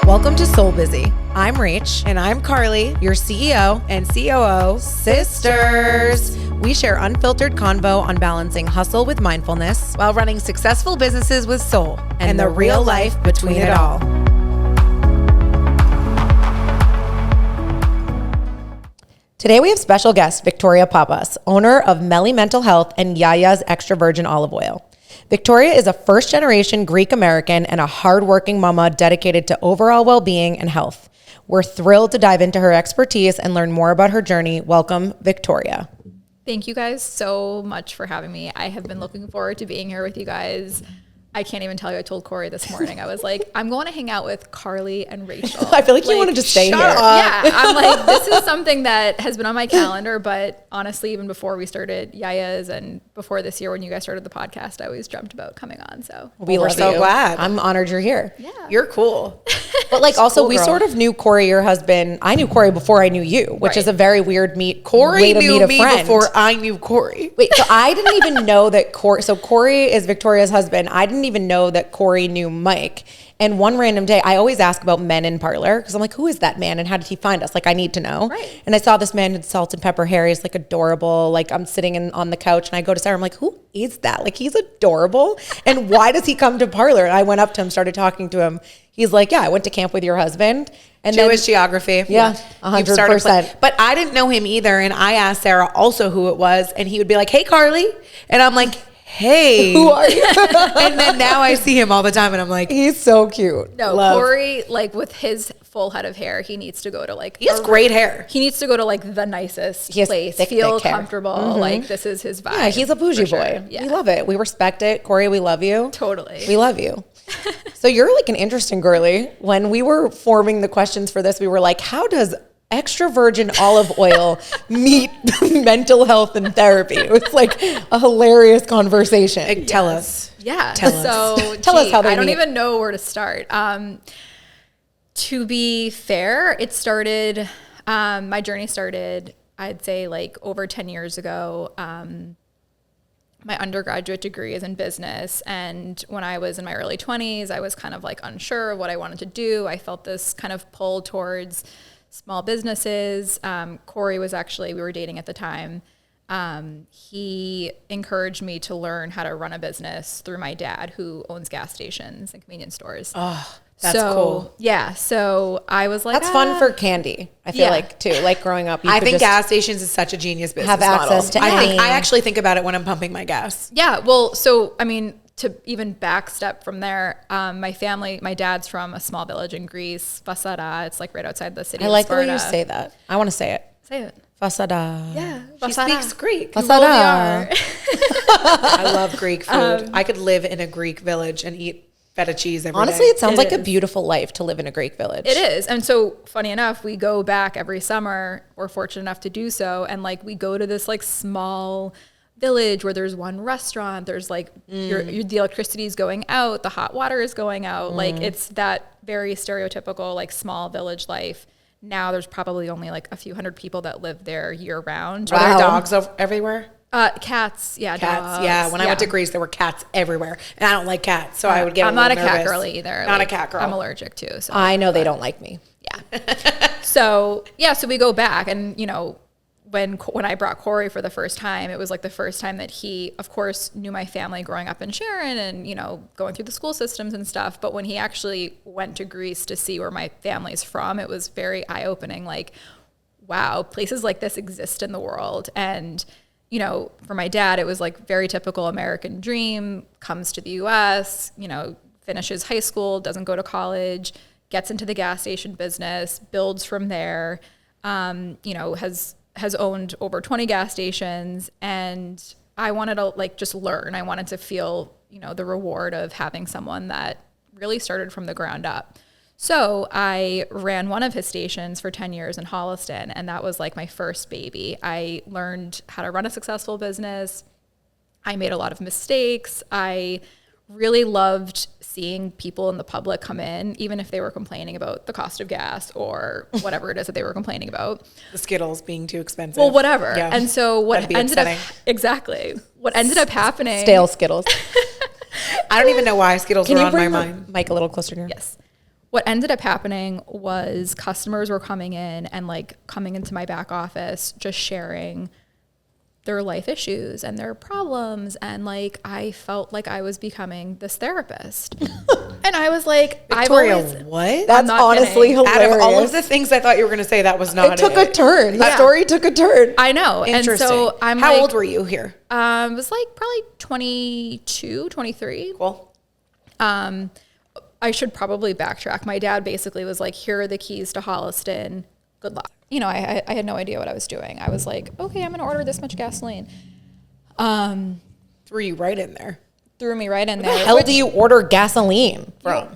Welcome to Soul Busy. I'm Rach. And I'm Carly, Your CEO and COO sisters. We share unfiltered convo on balancing hustle with mindfulness while running successful businesses with soul and the real life between it all. Today we have special guest Victoria Pappas, owner of Melly Mental Health and Yaya's Extra Virgin Olive Oil. Victoria is a first-generation Greek American and a hardworking mama dedicated to overall well-being and health. We're thrilled to dive into her expertise and learn more about her journey. Welcome, Victoria. Thank you guys so much for having me. I have been looking forward to being here with you guys. I can't even tell you, I told Corey this morning, I was like, I'm going to hang out with Carly and Rachel. I feel like you wanted to stay here. Yeah, I'm like, this is something that has been on my calendar, but honestly, even before we started Yaya's and before this year when you guys started the podcast, I always dreamt about coming on. So we're so glad. I'm honored you're here. Yeah. You're cool. But like also cool we girl. Sort of knew Corey, your husband. I knew Corey before I knew you, which is a very weird Corey way to knew meet a me friend. before I knew Corey. Wait, so I didn't even know that Corey, so Corey is Victoria's husband. I didn't even know that Corey knew Mike. And one random day, I always ask about men in parlor because I'm like, who is that man and how did he find us? Like, I need to know. Right. And I saw this man in salt and pepper hair. He's like adorable. Like, I'm sitting on the couch and I go to Sarah. I'm like, who is that? Like, he's adorable. And why does he come to parlor? And I went up to him, started talking to him. He's like, yeah, I went to camp with your husband. And Jewish geography. Yeah, 100%. But I didn't know him either. And I asked Sarah also who it was. And he would be like, hey, Carly. And I'm like, hey. Who are you? And then now I see him all the time and I'm like, he's so cute. No, Love. Corey, like with his full head of hair, he needs to go to like, he has great hair. He needs to go to like the nicest He has place, thick feel hair. comfortable. Like this is his vibe. Yeah, he's a bougie for boy. sure. Yeah. We love it. We respect it. Corey, we love you. Totally. We love you. So you're like an interesting girly. When we were forming the questions for this, we were like, how does extra virgin olive oil meet mental health and therapy? It was like a hilarious conversation. Tell us. Yeah. Tell us. So Tell us how they I don't meet. even know where to start. To be fair, it started, my journey started, I'd say like over 10 years ago. My undergraduate degree is in business. And when I was in my early 20s, I was kind of like unsure of what I wanted to do. I felt this kind of pull towards small businesses. Corey was actually, we were dating at the time. He encouraged me to learn how to run a business through my dad, who owns gas stations and convenience stores. Oh, that's cool. Yeah. So I was like, That's fun for Candy, I feel Yeah. like, too. Like growing up, you I could think just gas stations is such a genius business have access model. to any. I actually think about it when I'm pumping my gas. Yeah, well, so, I mean, to even backstep from there, my family, my dad's from a small village in Greece, Fasada. It's like right outside the city I of like the Sparta. way you say that. I want to say it. Say it. Fasada. Yeah. She speaks Greek. Fasada. I love Greek food. I could live in a Greek village and eat feta cheese every Honestly, day. it sounds It like a is. beautiful life to live in a Greek village. It is. And so funny enough, we go back every summer. We're fortunate enough to do so. And like, we go to this like small village where there's one restaurant. There's like the electricity is going out. The hot water is going out. Like it's that very stereotypical, like small village life. Now there's probably only like a few hundred people that live there year round. Are there dogs everywhere? Cats. Yeah. Cats. Dogs, Yeah. When I went to Greece, there were cats everywhere. And I don't like cats. So I would get I'm not a little cat nervous. girl either. Not Like, a cat girl. I'm allergic too. So I know they don't like me. yeah. So we go back, and you know, when I brought Corey for the first time, it was like the first time that he, of course, knew my family growing up in Sharon and, you know, going through the school systems and stuff. But when he actually went to Greece to see where my family's from, it was very eye-opening. Like, wow, places like this exist in the world. And, you know, for my dad, it was like very typical American dream, comes to the US, you know, finishes high school, doesn't go to college, gets into the gas station business, builds from there, you know, has owned over 20 gas stations. And I wanted to like just learn. I wanted to feel, you know, the reward of having someone that really started from the ground up. So I ran one of his stations for 10 years in Holliston, and that was like my first baby. I learned how to run a successful business. I made a lot of mistakes. I really loved seeing people in the public come in, even if they were complaining about the cost of gas or whatever it is that they were complaining about. The Skittles being too expensive. Well, whatever. Yeah. And so what That'd be ended up, upsetting. exactly, what ended up happening. Stale Skittles. I don't even know why Skittles Can were you on my bring mind. the mic a little closer to you? Yes. what ended up happening was customers were coming in and like coming into my back office, just sharing their life issues and their problems. And like, I felt like I was becoming this therapist. And I was like, Victoria, what? That's honestly kidding. hilarious. Out of all of the things I thought you were going to say, that was not it took a turn. The story took a turn. I know. And Interesting. so I'm How like, old were you here? it was like probably 22, 23. Cool. I should probably backtrack. My dad basically was like, here are the keys to Holliston. Good luck. You know, I had no idea what I was doing. I was like, okay, I'm going to order this much gasoline. Threw you right in there. Threw me right in there. How do you order gasoline from?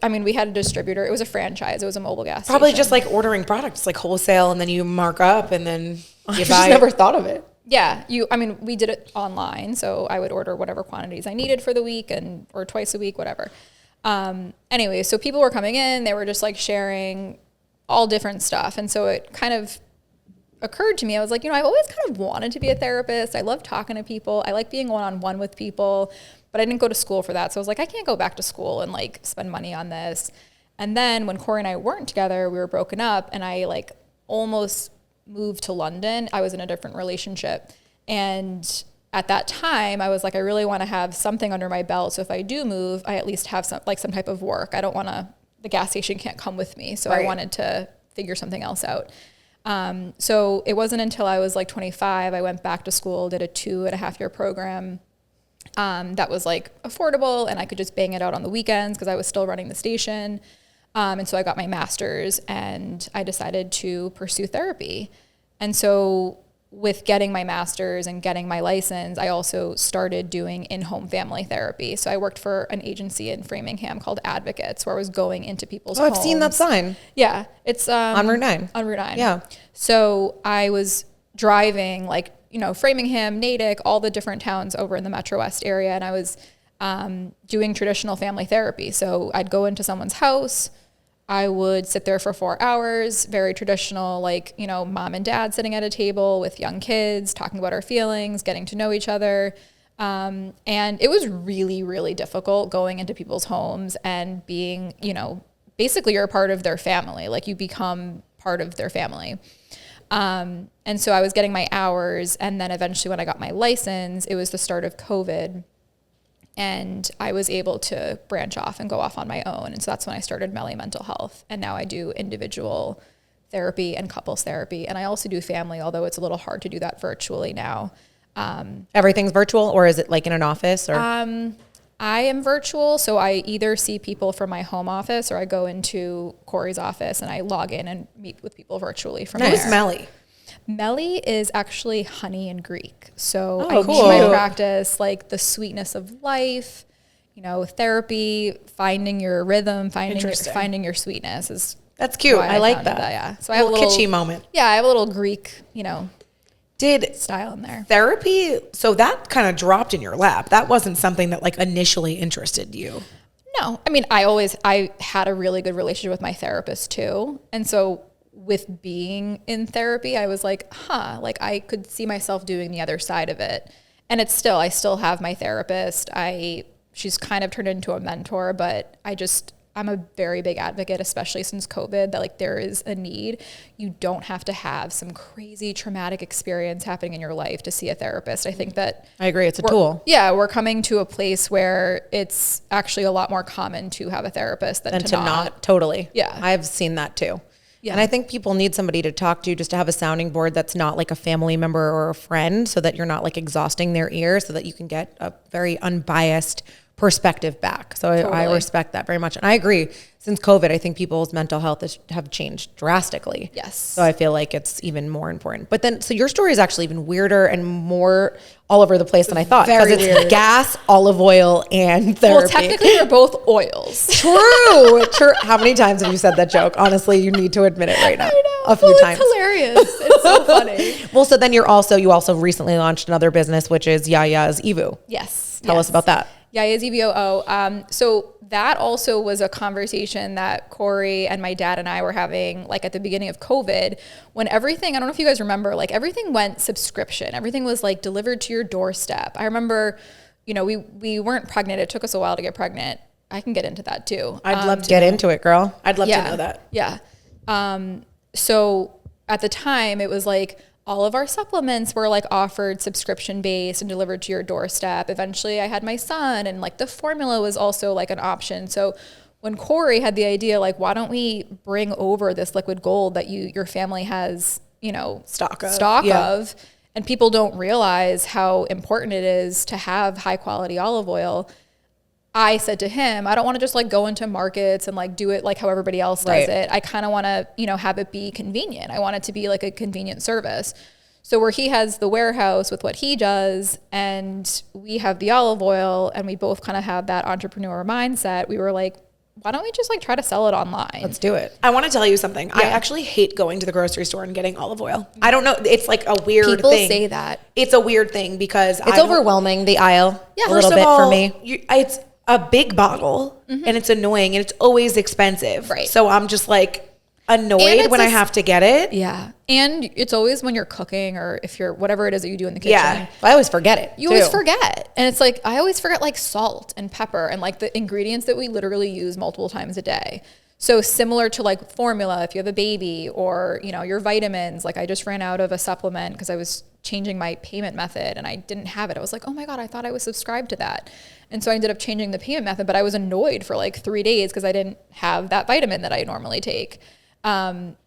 I mean, we had a distributor. It was a franchise. It was a mobile gas Probably station. just like ordering products, like wholesale, and then you mark up, and then you I just buy. never thought of it. Yeah, I mean, we did it online, so I would order whatever quantities I needed for the week or twice a week, whatever. Anyway, so people were coming in, they were just like sharing all different stuff. And so it kind of occurred to me, I was like, I've always kind of wanted to be a therapist. I love talking to people. I like being one-on-one with people, but I didn't go to school for that. So I was like, I can't go back to school and like spend money on this. And then when Corey and I weren't together, we were broken up, and I like almost moved to London. I was in a different relationship. And at that time, I was like, I really want to have something under my belt. So if I do move, I at least have some type of work. I don't want to, the gas station can't come with me. So Right. I wanted to figure something else out. So it wasn't until I was like 25, I went back to school, did a 2.5-year program that was like affordable, and I could just bang it out on the weekends because I was still running the station. And so I got my master's, and I decided to pursue therapy. And so with getting my master's and getting my license, I also started doing in-home family therapy. So I worked for an agency in Framingham called Advocates, where I was going into people's homes. I've seen that sign. Yeah, it's On Route 9. On Route 9. Yeah. So I was driving Framingham, Natick, all the different towns over in the Metro West area, and I was doing traditional family therapy. So I'd go into someone's house, I would sit there for 4 hours, very traditional, mom and dad sitting at a table with young kids, talking about our feelings, getting to know each other. And it was really, really difficult going into people's homes and being, basically you're a part of their family. Like you become part of their family. And so I was getting my hours. And then eventually when I got my license, it was the start of COVID. And I was able to branch off and go off on my own. And so that's when I started Melly Mental Health. And now I do individual therapy and couples therapy. And I also do family, although it's a little hard to do that virtually now. Everything's virtual, or is it like in an office? Or I am virtual. So I either see people from my home office, or I go into Corey's office and I log in and meet with people virtually from Who's there. Melly? Melly is actually honey in Greek. So Oh, I cool. my practice, like the sweetness of life, therapy, finding your rhythm, finding your sweetness is That's cute. why I like founded that. Yeah. So A I have a little little kitschy moment. Yeah, I have a little Greek, Did style in there. therapy, so that kind of dropped in your lap. That wasn't something that like initially interested you. No, I mean, I had a really good relationship with my therapist too. And so with being in therapy, I was like, I could see myself doing the other side of it. And I still have my therapist. She's kind of turned into a mentor, but I'm a very big advocate, especially since COVID, that there is a need. You don't have to have some crazy traumatic experience happening in your life to see a therapist. I think that I agree, it's a tool. Yeah, we're coming to a place where it's actually a lot more common to have a therapist than to not. Totally. Yeah. I've seen that too. Yeah. And I think people need somebody to talk to, just to have a sounding board that's not like a family member or a friend, so that you're not exhausting their ear, so that you can get a very unbiased perspective back. So I Totally. respect that very much. And I agree, since COVID, I think people's mental health have changed drastically. Yes. So I feel like it's even more important. But then, so your story is actually even weirder and more all over the place than I thought. Because Very it's weird. gas, olive oil, and therapy. Well, technically, they're both oils. True. How many times have you said that joke? Honestly, you need to admit it right now. A few Well, times. It's hilarious. It's so funny. Well, so then you also recently launched another business, which is Yaya's Evu. Yes. Tell us about that. Yaya's EVOO. So that also was a conversation that Corey and my dad and I were having at the beginning of COVID, when everything, I don't know if you guys remember, everything went subscription. Everything was delivered to your doorstep. I remember, we weren't pregnant. It took us a while to get pregnant. I can get into that too. I'd love to Get know. into it, girl. I'd love to know that. Yeah. So at the time it was like all of our supplements were like offered subscription based and delivered to your doorstep. Eventually I had my son, and like the formula was also like an option. So when Corey had the idea, like, why don't we bring over this liquid gold that your family has, you know, Stock of, and people don't realize how important it is to have high quality olive oil. I said to him, I don't want to just like go into markets and like do it like how everybody else does it. I kind of want to, you know, have it be convenient. I want it to be like a convenient service. So where he has the warehouse with what he does and we have the olive oil, and we both kind of have that entrepreneur mindset, we were like, why don't we just like try to sell it online? Let's do it. I want to tell you something. I actually hate going to the grocery store and getting olive oil. I don't know. It's like a weird thing. People say that. It's a weird thing because It's overwhelming, the aisle, a little bit for me. It's a big bottle and it's annoying and it's always expensive. Right. So I'm just like annoyed when I have to get it. Yeah. And it's always when you're cooking or if you're whatever it is that you do in the kitchen. Yeah. I always forget it. You always forget. And it's like, I always forget like salt and pepper and like the ingredients that we literally use multiple times a day. So similar to like formula, if you have a baby or, you know, your vitamins, like I just ran out of a supplement because I was changing my payment method and I didn't have it. I was like, oh my God, I thought I was subscribed to that. And so I ended up changing the payment method, but I was annoyed for like 3 days because I didn't have that vitamin that I normally take.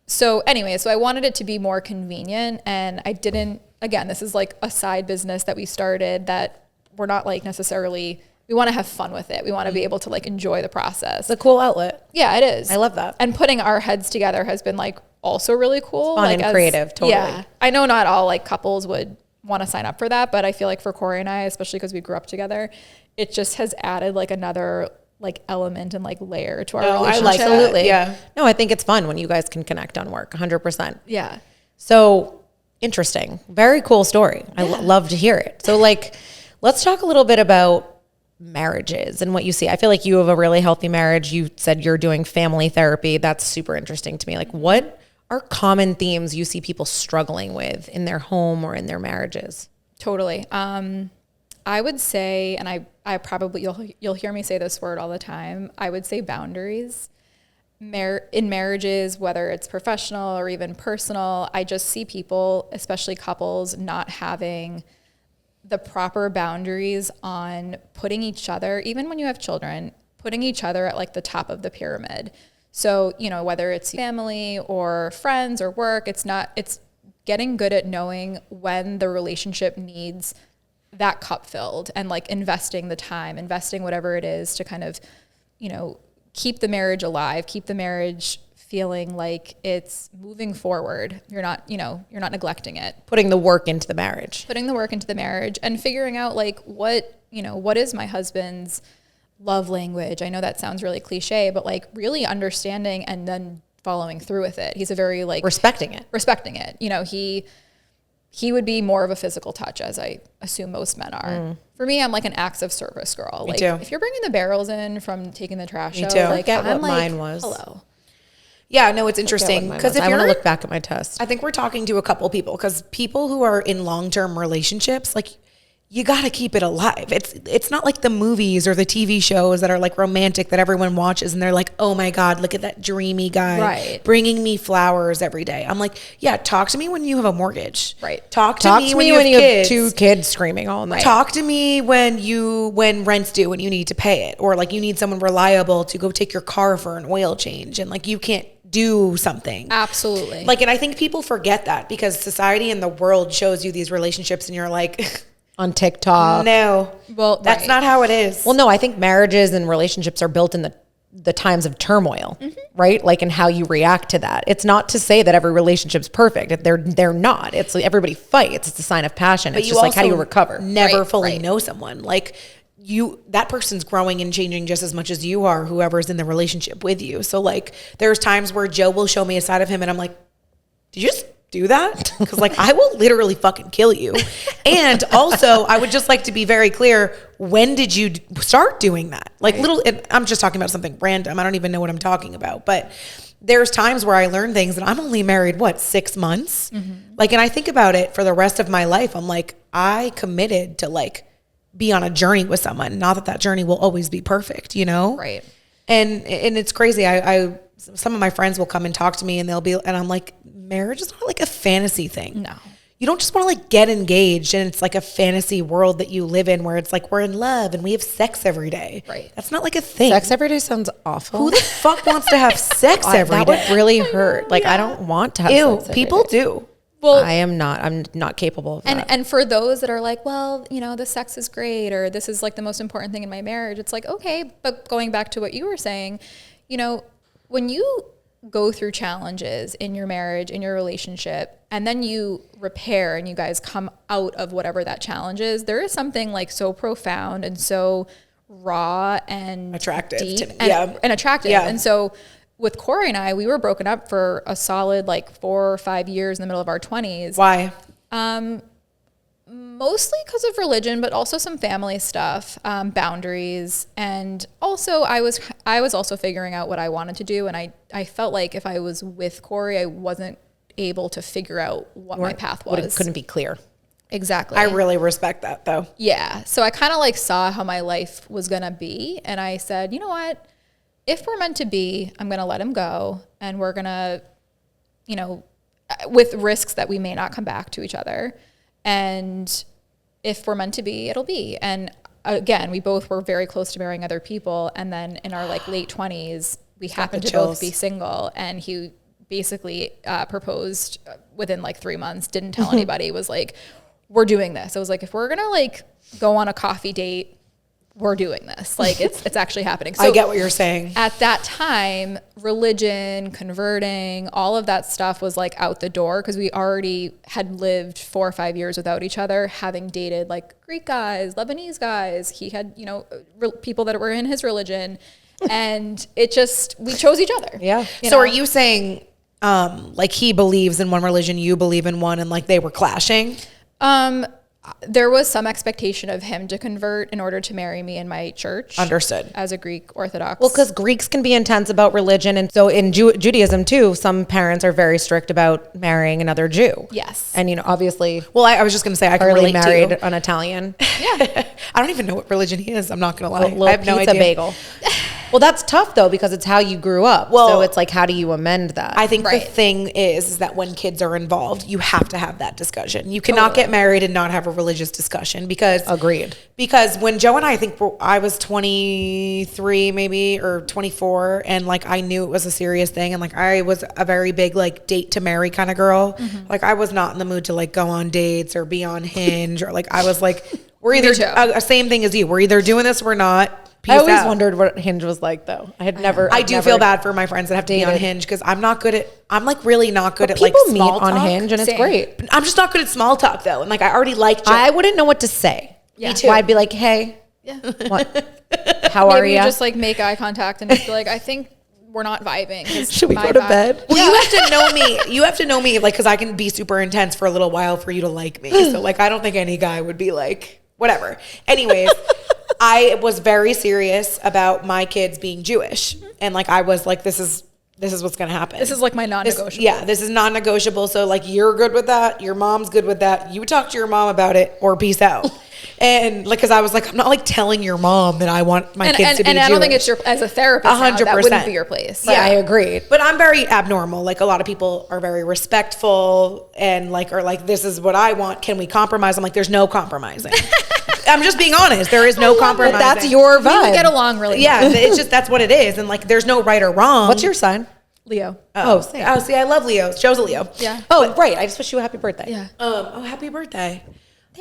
So anyway, so I wanted it to be more convenient, and I didn't, again, this is like a side business that we started that we're not like necessarily, we want to have fun with it. We want to be able to like enjoy the process. It's a cool outlet. Yeah, it is. I love that. And putting our heads together has been like also really cool. Fun like and creative, totally. Yeah. I know not all like couples would want to sign up for that, but I feel like for Corey and I, especially because we grew up together, it just has added like another like element and like layer to our relationship. Absolutely. Yeah. No, I think it's fun when you guys can connect on work, 100%. Yeah. So interesting. Very cool story. I love to hear it. So like, let's talk a little bit about marriages and what you see. I feel like you have a really healthy marriage. You said you're doing family therapy. That's super interesting to me. Like, what are common themes you see people struggling with in their home or in their marriages? Totally. I would say, and I probably, you'll hear me say this word all the time, I would say boundaries. In marriages, whether it's professional or even personal, I just see people, especially couples, not having the proper boundaries on putting each other, even when you have children, putting each other at like the top of the pyramid. So, you know, whether it's family or friends or work, it's getting good at knowing when the relationship needs that cup filled and like investing the time, investing whatever it is to kind of, you know, keep the marriage alive, keep the marriage feeling like it's moving forward. You're not neglecting it. Putting the work into the marriage. Putting the work into the marriage and figuring out like what is my husband's love language? I know that sounds really cliche, but like really understanding and then following through with it. He's a very like Respecting it. You know, he would be more of a physical touch, as I assume most men are. For me, I'm like an acts of service girl. Me like too. if you're bringing the barrels in from taking the trash out, too. like Forget I'm what like, mine was. hello. Yeah, no, it's interesting because if I want to you're, look back at my test. I think we're talking to a couple people because people who are in long-term relationships, like you got to keep it alive. It's not like the movies or the TV shows that are like romantic that everyone watches and they're like, oh my God, look at that dreamy guy bringing me flowers every day. I'm like, yeah, talk to me when you have a mortgage. Right. Talk to me when you have kids. 2 kids screaming all night. Talk to me when rent's due and you need to pay it, or like you need someone reliable to go take your car for an oil change and like you can't do something. Absolutely. Like, and I think people forget that because society and the world shows you these relationships and you're like, on TikTok. no, Well, that's not how it is. Well, no, I think marriages and relationships are built in the times of turmoil, right? Like, and how you react to that. It's not to say that every relationship's perfect. They're not. It's like everybody fights. It's a sign of passion. It's just like, how do you recover? Never fully know someone. Like that person's growing and changing just as much as you are, whoever's in the relationship with you. So like, there's times where Joe will show me a side of him and I'm like, did you just do that? Because like I will literally fucking kill you. And also I would just like to be very clear, when did you start doing that? Like I'm just talking about something random. I don't even know what I'm talking about, but there's times where I learn things and I'm only married 6 months. Like, and I think about it for the rest of my life. I'm like, I committed to like be on a journey with someone. Not that that journey will always be perfect, you know? Right. And it's crazy. I some of my friends will come and talk to me and I'm like, marriage is not like a fantasy thing. No. You don't just want to like get engaged and it's like a fantasy world that you live in where it's like we're in love and we have sex every day. Right. That's not like a thing. Sex every day sounds awful. Who the fuck wants to have sex every day? That would really hurt. Like, I don't want to have Ew, sex every people day. do. Well, I'm not capable of that. and for those that are like, well, you know, the sex is great, or this is like the most important thing in my marriage, it's like, okay, but going back to what you were saying, you know, when you go through challenges in your marriage, in your relationship, and then you repair and you guys come out of whatever that challenge is, there is something like so profound and so raw and Attractive deep to me. and attractive. Yeah. And so with Corey and I, we were broken up for a solid like 4 or 5 years in the middle of our 20s. Why? Mostly because of religion, but also some family stuff, boundaries. And also I was also figuring out what I wanted to do. And I felt like if I was with Corey, I wasn't able to figure out what my path was. Couldn't be clear. Exactly. I really respect that though. Yeah. So I kind of like saw how my life was going to be. And I said, you know what? If we're meant to be, I'm going to let him go. And we're going to, you know, with risks that we may not come back to each other. And if we're meant to be, it'll be. And again, we both were very close to marrying other people. And then in our like late 20s, we happened to both be single. And he basically proposed within like 3 months, didn't tell anybody, was like, we're doing this. I was like, if we're going to like go on a coffee date, we're doing this. Like it's actually happening. So I get what you're saying. At that time, religion, converting, all of that stuff was like out the door because we already had lived 4 or 5 years without each other, having dated like Greek guys, Lebanese guys. He had, you know, people that were in his religion, and it just, we chose each other. Yeah. So are you saying like he believes in one religion, you believe in one, and like they were clashing? There was some expectation of him to convert in order to marry me in my church. Understood. As a Greek Orthodox. Well, because Greeks can be intense about religion. And so in Judaism, too, some parents are very strict about marrying another Jew. Yes. And, you know, obviously, Well, I was just going to say, I can Carly relate married to you. an Italian. I don't even know what religion he is. I'm not going to lie. Little I have no pizza idea. bagel. Well, that's tough, though, because it's how you grew up. Well, so it's like, how do you amend that? I think Right. the thing is that when kids are involved, you have to have that discussion. You cannot get married and not have a religious discussion because Agreed. Because when Joe and I think I was 23 maybe or 24, and like I knew it was a serious thing, and like I was a very big like date to marry kind of girl. Like I was not in the mood to like go on dates or be on Hinge, or like I was like, we're either same thing as you. We're either doing this or we're not. Peace I always out. wondered what Hinge was like, though. I do feel bad for my friends that have to be on dated. Hinge because I'm like really not good at like People meet small talk. on Hinge, and it's Same. great. I'm just not good at small talk though, and like I already like Joe. I wouldn't know what to say. Yeah. Me too. Well, I'd be like, hey, what? How are Maybe you? you just like make eye contact and just be like, I think we're not vibing. Should we go to bed? Well, you have to know me. You have to know me, like, because I can be super intense for a little while for you to like me. So, like, I don't think any guy would be like, whatever. Anyways, I was very serious about my kids being Jewish, and like, I was like, this is what's gonna happen. This is like my non-negotiable. This is non-negotiable. So, like, you're good with that. Your mom's good with that. You talk to your mom about it, or peace out. And like, because I was like, I'm not like telling your mom that I want my kids to be and Jewish. I don't think it's as a therapist, 100%. That wouldn't be your place. Yeah, I agree. But I'm very abnormal. Like a lot of people are very respectful and like are like, this is what I want. Can we compromise? I'm like, there's no compromising. I'm just being honest. There is no compromising. But that's your We vibe. would get along really Yeah, well. it's just that's what it is. And like, there's no right or wrong. What's your sign? Leo. Oh, same. oh, see, I love Leos. Joe's a Leo. Yeah. Oh, right. I just wish you a happy birthday. Yeah. Oh, happy birthday.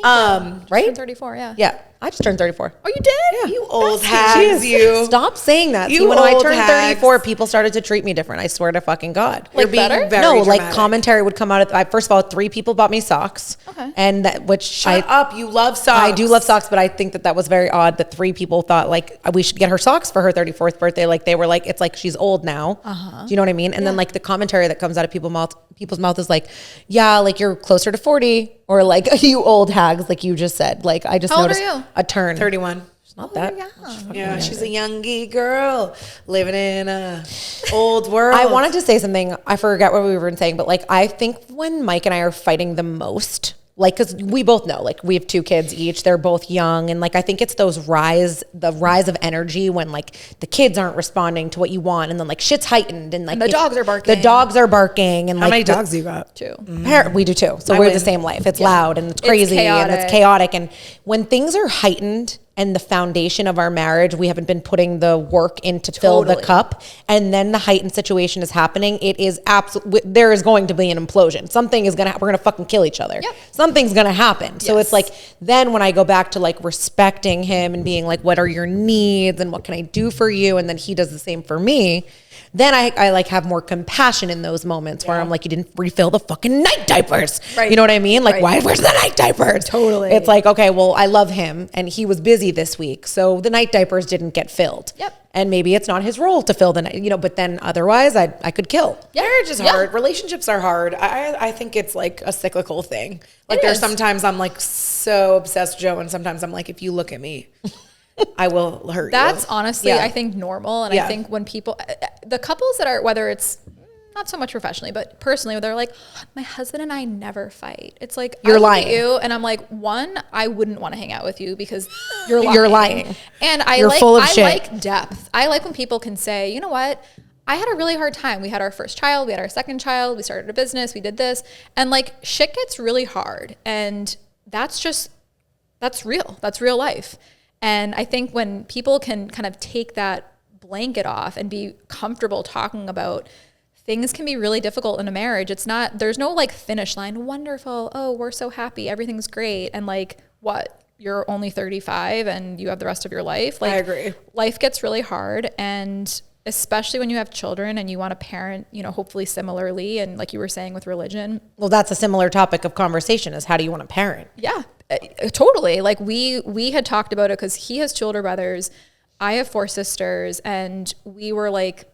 Right? Turn 34, yeah. Yeah. I just turned 34. Oh, you did? You old Jeez. hags, you. Stop saying that. You See, when I old turned hags. 34, people started to treat me different. I swear to fucking God. You're Like being better? very No, like dramatic. commentary would come out of, first of all, 3 people bought me socks. Okay. And that, which Shut up. You love socks. I do love socks, but I think that was very odd that 3 people thought like we should get her socks for her 34th birthday. Like they were like, it's like she's old now. Do you know what I mean? And then like the commentary that comes out of people's mouth is like, yeah, like you're closer to 40, or like you old hags, like you just said. Like I just How old are noticed you? a turn. 31. It's not that. Yeah, she's a youngie girl living in a old world. I wanted to say something. I forgot what we were saying, but like I think when Mike and I are fighting the most, Like, cause we both know, like we have 2 kids each, they're both young. And like, I think it's the rise of energy when like the kids aren't responding to what you want. And then like shit's heightened and like the dogs are barking. The dogs are barking. And How like many dogs do you got? 2. We do too. So we're the same life. It's loud and it's crazy and it's chaotic. And when things are heightened and the foundation of our marriage, we haven't been putting the work in to fill the cup, and then the heightened situation is happening, it is absolutely, there is going to be an implosion. Something is we're gonna fucking kill each other. Yep. Something's gonna happen. So it's like, then when I go back to like respecting him and being like, what are your needs and what can I do for you? And then he does the same for me. Then I like have more compassion in those moments where I'm like, you didn't refill the fucking night diapers. Right. You know what I mean? Like, where's the night diapers? Totally. It's like, okay, well, I love him and he was busy this week. So the night diapers didn't get filled. Yep. And maybe it's not his role to fill the night, but then otherwise I could kill. Marriage is hard. Relationships are hard. I think it's like a cyclical thing. Like there's sometimes I'm like so obsessed with Joe and sometimes I'm like, if you look at me, I will hurt you. That's honestly, I think, normal. And I think when people, the couples that are, whether it's not so much professionally, but personally, they're like, my husband and I never fight. It's like, you're lying. You, and I'm like, one, I wouldn't want to hang out with you because you're lying. You're lying. And I like depth. I like when people can say, you know what? I had a really hard time. We had our first child. We had our second child. We started a business. We did this. And like shit gets really hard. And that's real. That's real life. And I think when people can kind of take that blanket off and be comfortable talking about things can be really difficult in a marriage. There's no like finish line. Wonderful. Oh, we're so happy. Everything's great. And like, what? You're only 35 and you have the rest of your life. Like, I agree. Life gets really hard. And especially when you have children and you want to parent, hopefully similarly. And like you were saying with religion. Well, that's a similar topic of conversation is how do you want to parent? Yeah, totally. Like we had talked about it because he has 2 older brothers. I have 4 sisters. And we were like,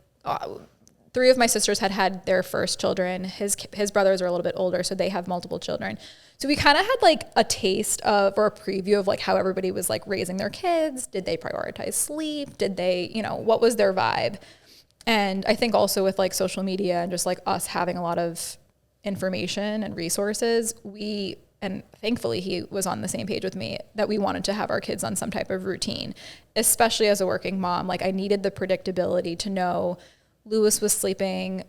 3 of my sisters had their first children. His brothers are a little bit older, so they have multiple children. So we kind of had like a taste of, or a preview of like how everybody was like raising their kids. Did they prioritize sleep? Did they, what was their vibe? And I think also with like social media and just like us having a lot of information and resources, and thankfully he was on the same page with me that we wanted to have our kids on some type of routine, especially as a working mom. Like I needed the predictability to know Lewis was sleeping,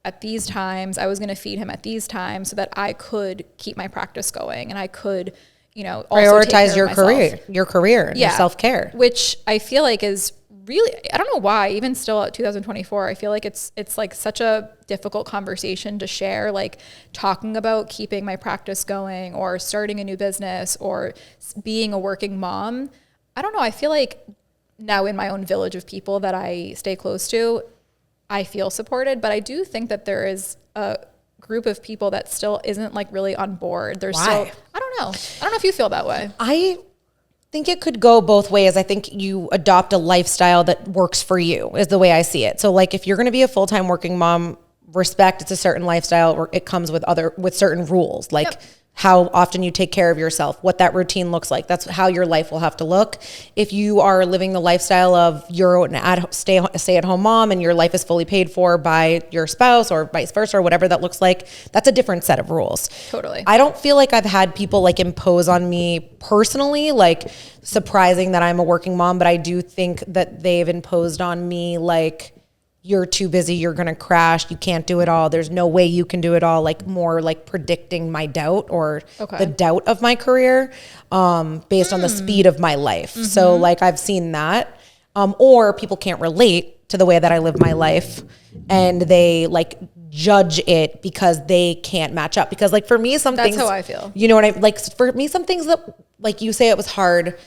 at these times. I was going to feed him at these times so that I could keep my practice going and I could, also prioritize your career, and your self-care, which I feel like is really, I don't know why, even still at 2024, I feel like it's like such a difficult conversation to share, like talking about keeping my practice going or starting a new business or being a working mom. I don't know. I feel like now in my own village of people that I stay close to, I feel supported, but I do think that there is a group of people that still isn't like really on board. There's still, I don't know. I don't know if you feel that way. I think it could go both ways. I think you adopt a lifestyle that works for you is the way I see it. So like if you're going to be a full-time working mom, respect it's a certain lifestyle or it comes with certain rules, like how often you take care of yourself, what that routine looks like. That's how your life will have to look. If you are living the lifestyle of you're an stay-at-home mom and your life is fully paid for by your spouse or vice versa or whatever that looks like, that's a different set of rules. Totally. I don't feel like I've had people like impose on me personally, like surprising that I'm a working mom, but I do think that they've imposed on me like, you're too busy, you're gonna crash, you can't do it all, there's no way you can do it all, like more like predicting my doubt or the doubt of my career based on the speed of my life. Mm-hmm. So like I've seen that. Or people can't relate to the way that I live my life and they like judge it because they can't match up. Because like for me, some things. That's how I feel. You know what I like? For me, some things that like you say it was hard.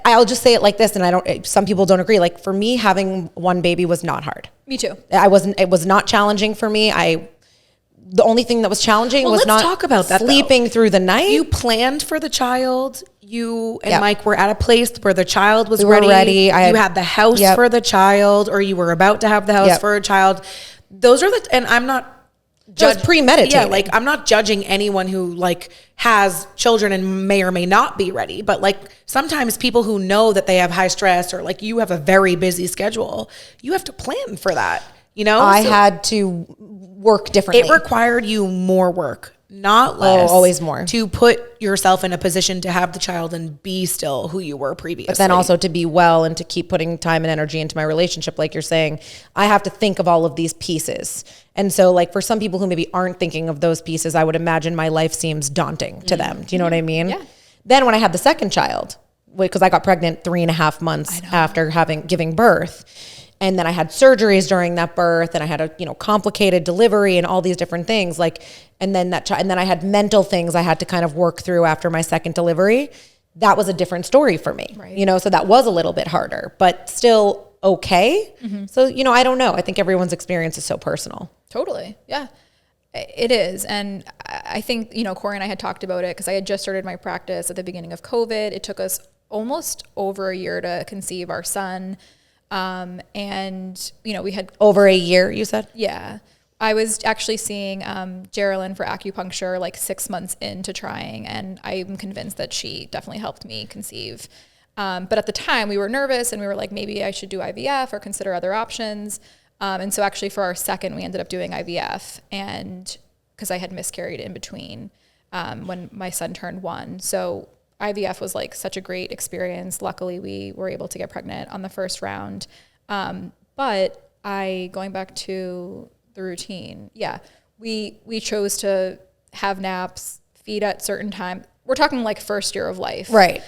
I'll just say it like this, and some people don't agree. Like for me, having one baby was not hard. Me too. It was not challenging for me. The only thing that was challenging was not talk about that, sleeping through the night. You planned for the child. You and Mike were at a place where the child was ready. You had the house for the child, or you were about to have the house for a child. Those are and I'm not just premeditated. Yeah, like I'm not judging anyone who like has children and may or may not be ready, but like sometimes people who know that they have high stress or like you have a very busy schedule, you have to plan for that. You know, I had to work differently. It required you more work not less. always more. To put yourself in a position to have the child and be still who you were previously. But then also to be well and to keep putting time and energy into my relationship, like you're saying, I have to think of all of these pieces. And so like for some people who maybe aren't thinking of those pieces, I would imagine my life seems daunting to them. Do you know what I mean? Yeah. Then when I had the second child, because I got pregnant 3.5 months after giving birth, and then I had surgeries during that birth, and I had a complicated delivery and all these different things. Like, and then and then I had mental things I had to kind of work through after my second delivery. That was a different story for me, right. So that was a little bit harder, but still okay. Mm-hmm. So I don't know. I think everyone's experience is so personal. Totally, yeah, it is. And I think Corey and I had talked about it because I had just started my practice at the beginning of COVID. It took us almost over a year to conceive our son. And we had over a year, you said? Yeah. I was actually seeing, Geraldine for acupuncture like 6 months into trying. And I'm convinced that she definitely helped me conceive. But at the time we were nervous and we were like, maybe I should do IVF or consider other options. And so actually for our second, we ended up doing IVF and cause I had miscarried in between, when my son turned 1. So IVF was like such a great experience. Luckily, we were able to get pregnant on the first round. But going back to the routine, we chose to have naps, feed at certain time. We're talking like first year of life. Right.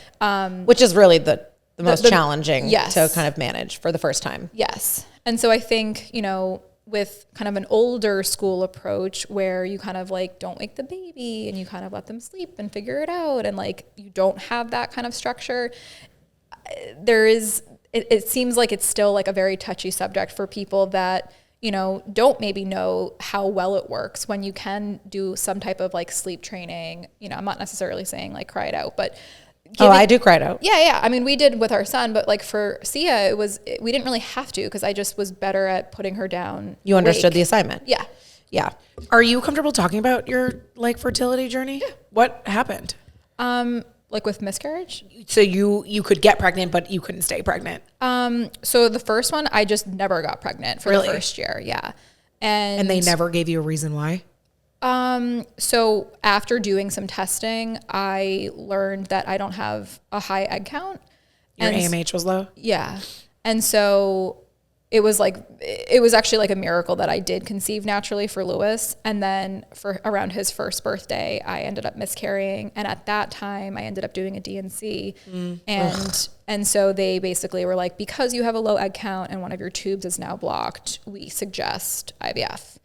Which is really the most challenging yes. to kind of manage for the first time. Yes. And so I think, with kind of an older school approach where you kind of like don't wake the baby and you kind of let them sleep and figure it out and like you don't have that kind of structure, it seems like it's still like a very touchy subject for people that don't maybe know how well it works when you can do some type of like sleep training. I'm not necessarily saying like cry it out, but I do cry it out. Yeah. I mean, we did with our son, but like for Sia, we didn't really have to because I just was better at putting her down. You understood the assignment. Yeah. Yeah. Are you comfortable talking about your like fertility journey? Yeah. What happened? Like with miscarriage? So you could get pregnant, but you couldn't stay pregnant. So the first one, I just never got pregnant for the first year. Yeah. And they never gave you a reason why? So after doing some testing, I learned that I don't have a high egg count. Your AMH was low? Yeah. And so it was actually like a miracle that I did conceive naturally for Lewis. And then for around his first birthday, I ended up miscarrying. And at that time I ended up doing a DNC and so they basically were like, because you have a low egg count and one of your tubes is now blocked, we suggest IVF.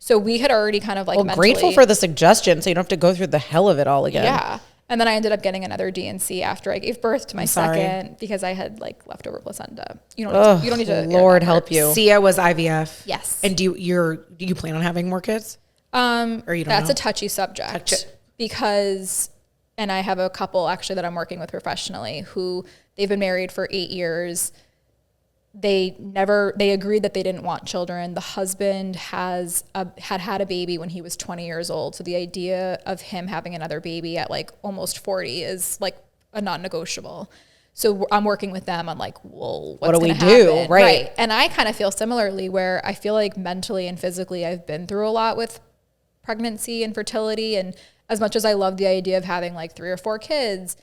So we had already kind of like grateful for the suggestion so you don't have to go through the hell of it all again. Yeah. And then I ended up getting another DNC after I gave birth to my second because I had like leftover placenta. You don't need to Lord help you. Sia was IVF. Yes. And do you plan on having more kids? Or you don't know? A touchy subject because, and I have a couple actually that I'm working with professionally who they've been married for 8 years. They agreed that they didn't want children. The husband had a baby when he was 20 years old. So the idea of him having another baby at like almost 40 is like a non-negotiable. So I'm working with them on like, well, what do we do? Right. And I kind of feel similarly where I feel like mentally and physically I've been through a lot with pregnancy and fertility. And as much as I love the idea of having like 3 or 4 kids,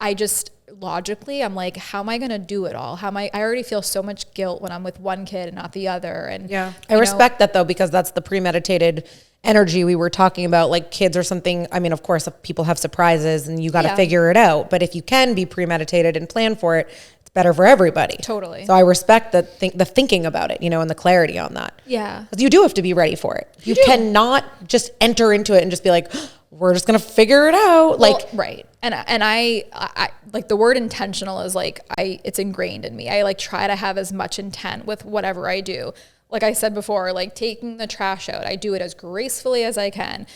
I just logically, I'm like, how am I going to do it all? I already feel so much guilt when I'm with one kid and not the other. And yeah, I respect that though, because that's the premeditated energy we were talking about, like kids or something. I mean, of course, people have surprises and you got to figure it out. But if you can be premeditated and plan for it, it's better for everybody. Totally. So I respect the thinking about it, and the clarity on that. Yeah. Because you do have to be ready for it. You cannot just enter into it and just be like, we're just going to figure it out. Right. And I like the word intentional is like, it's ingrained in me. I like try to have as much intent with whatever I do. Like I said before, like taking the trash out, I do it as gracefully as I can.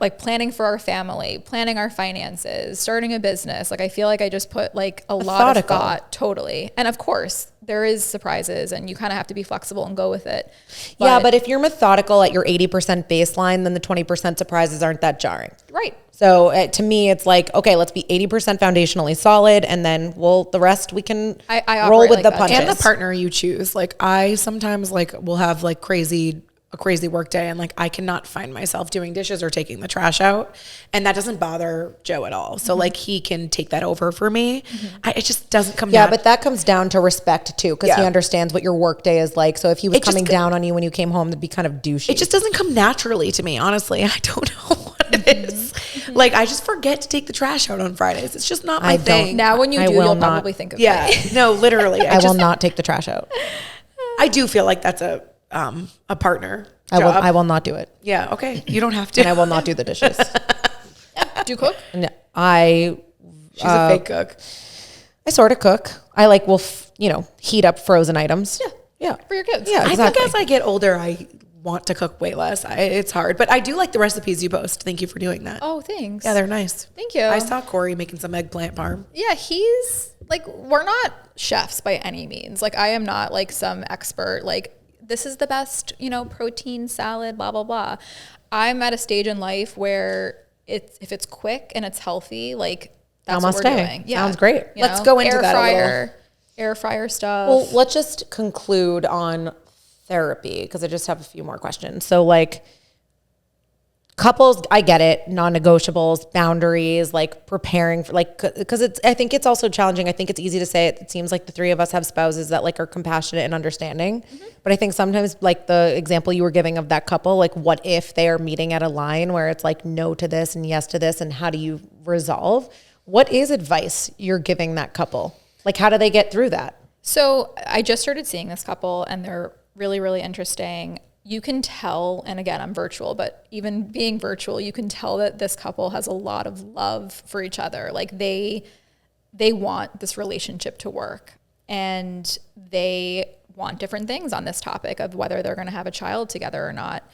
Like planning for our family, planning our finances, starting a business. Like I feel like I just put like a lot of thought. Totally. And of course there is surprises and you kind of have to be flexible and go with it. But if you're methodical at your 80% baseline, then the 20% surprises aren't that jarring. Right. So to me, it's like, okay, let's be 80% foundationally solid, and then the rest we can roll with the punches. And the partner you choose. Like I sometimes like will have like crazy a crazy work day and like I cannot find myself doing dishes or taking the trash out, and that doesn't bother Joe at all. So like he can take that over for me. It just doesn't come. But that comes down to respect too, because he Yeah. understands what your work day is like. So if he was It just coming co- down on you when you came home, that'd be kind of douchey. It just doesn't come naturally to me, honestly. I don't know what it is. Like I just forget to take the trash out on Fridays. It's just not my I don't. thing. Now when you I do, will you'll not. probably think of Yeah, me. no, literally. I will not take the trash out. I do feel like that's a partner I job. will not do it. Yeah, okay. You don't have to. And I will not do the dishes. Do you cook? No, I She's a fake cook. sort of cook. I like will heat up frozen items. Yeah. For your kids. Yeah, I exactly. think as I get older, I want to cook way less. It's hard, but I do like the recipes you post. Thank you for doing that. Oh, thanks. Yeah, they're nice. Thank you. I saw Corey making some eggplant parm. Yeah, he's like, we're not chefs by any means. Like, I am not like some expert, like, this is the best, protein salad, blah, blah, blah. I'm at a stage in life where if it's quick and it's healthy, like, that's what we're doing. Yeah. Sounds great. Let's go into that a little. Air fryer stuff. Well, let's just conclude on therapy because I just have a few more questions. So like couples, I get it, non-negotiables, boundaries, like preparing for like, because I think it's also challenging. I think it's easy to say it. It seems like the three of us have spouses that like are compassionate and understanding. But I think sometimes like the example you were giving of that couple, like what if they are meeting at a line where it's like no to this and yes to this, and how do you resolve? What is advice you're giving that couple? Like how do they get through that? So I just started seeing this couple and they're really, really interesting. You can tell, and again, I'm virtual, but even being virtual, you can tell that this couple has a lot of love for each other. Like they want this relationship to work, and they want different things on this topic of whether they're going to have a child together or not.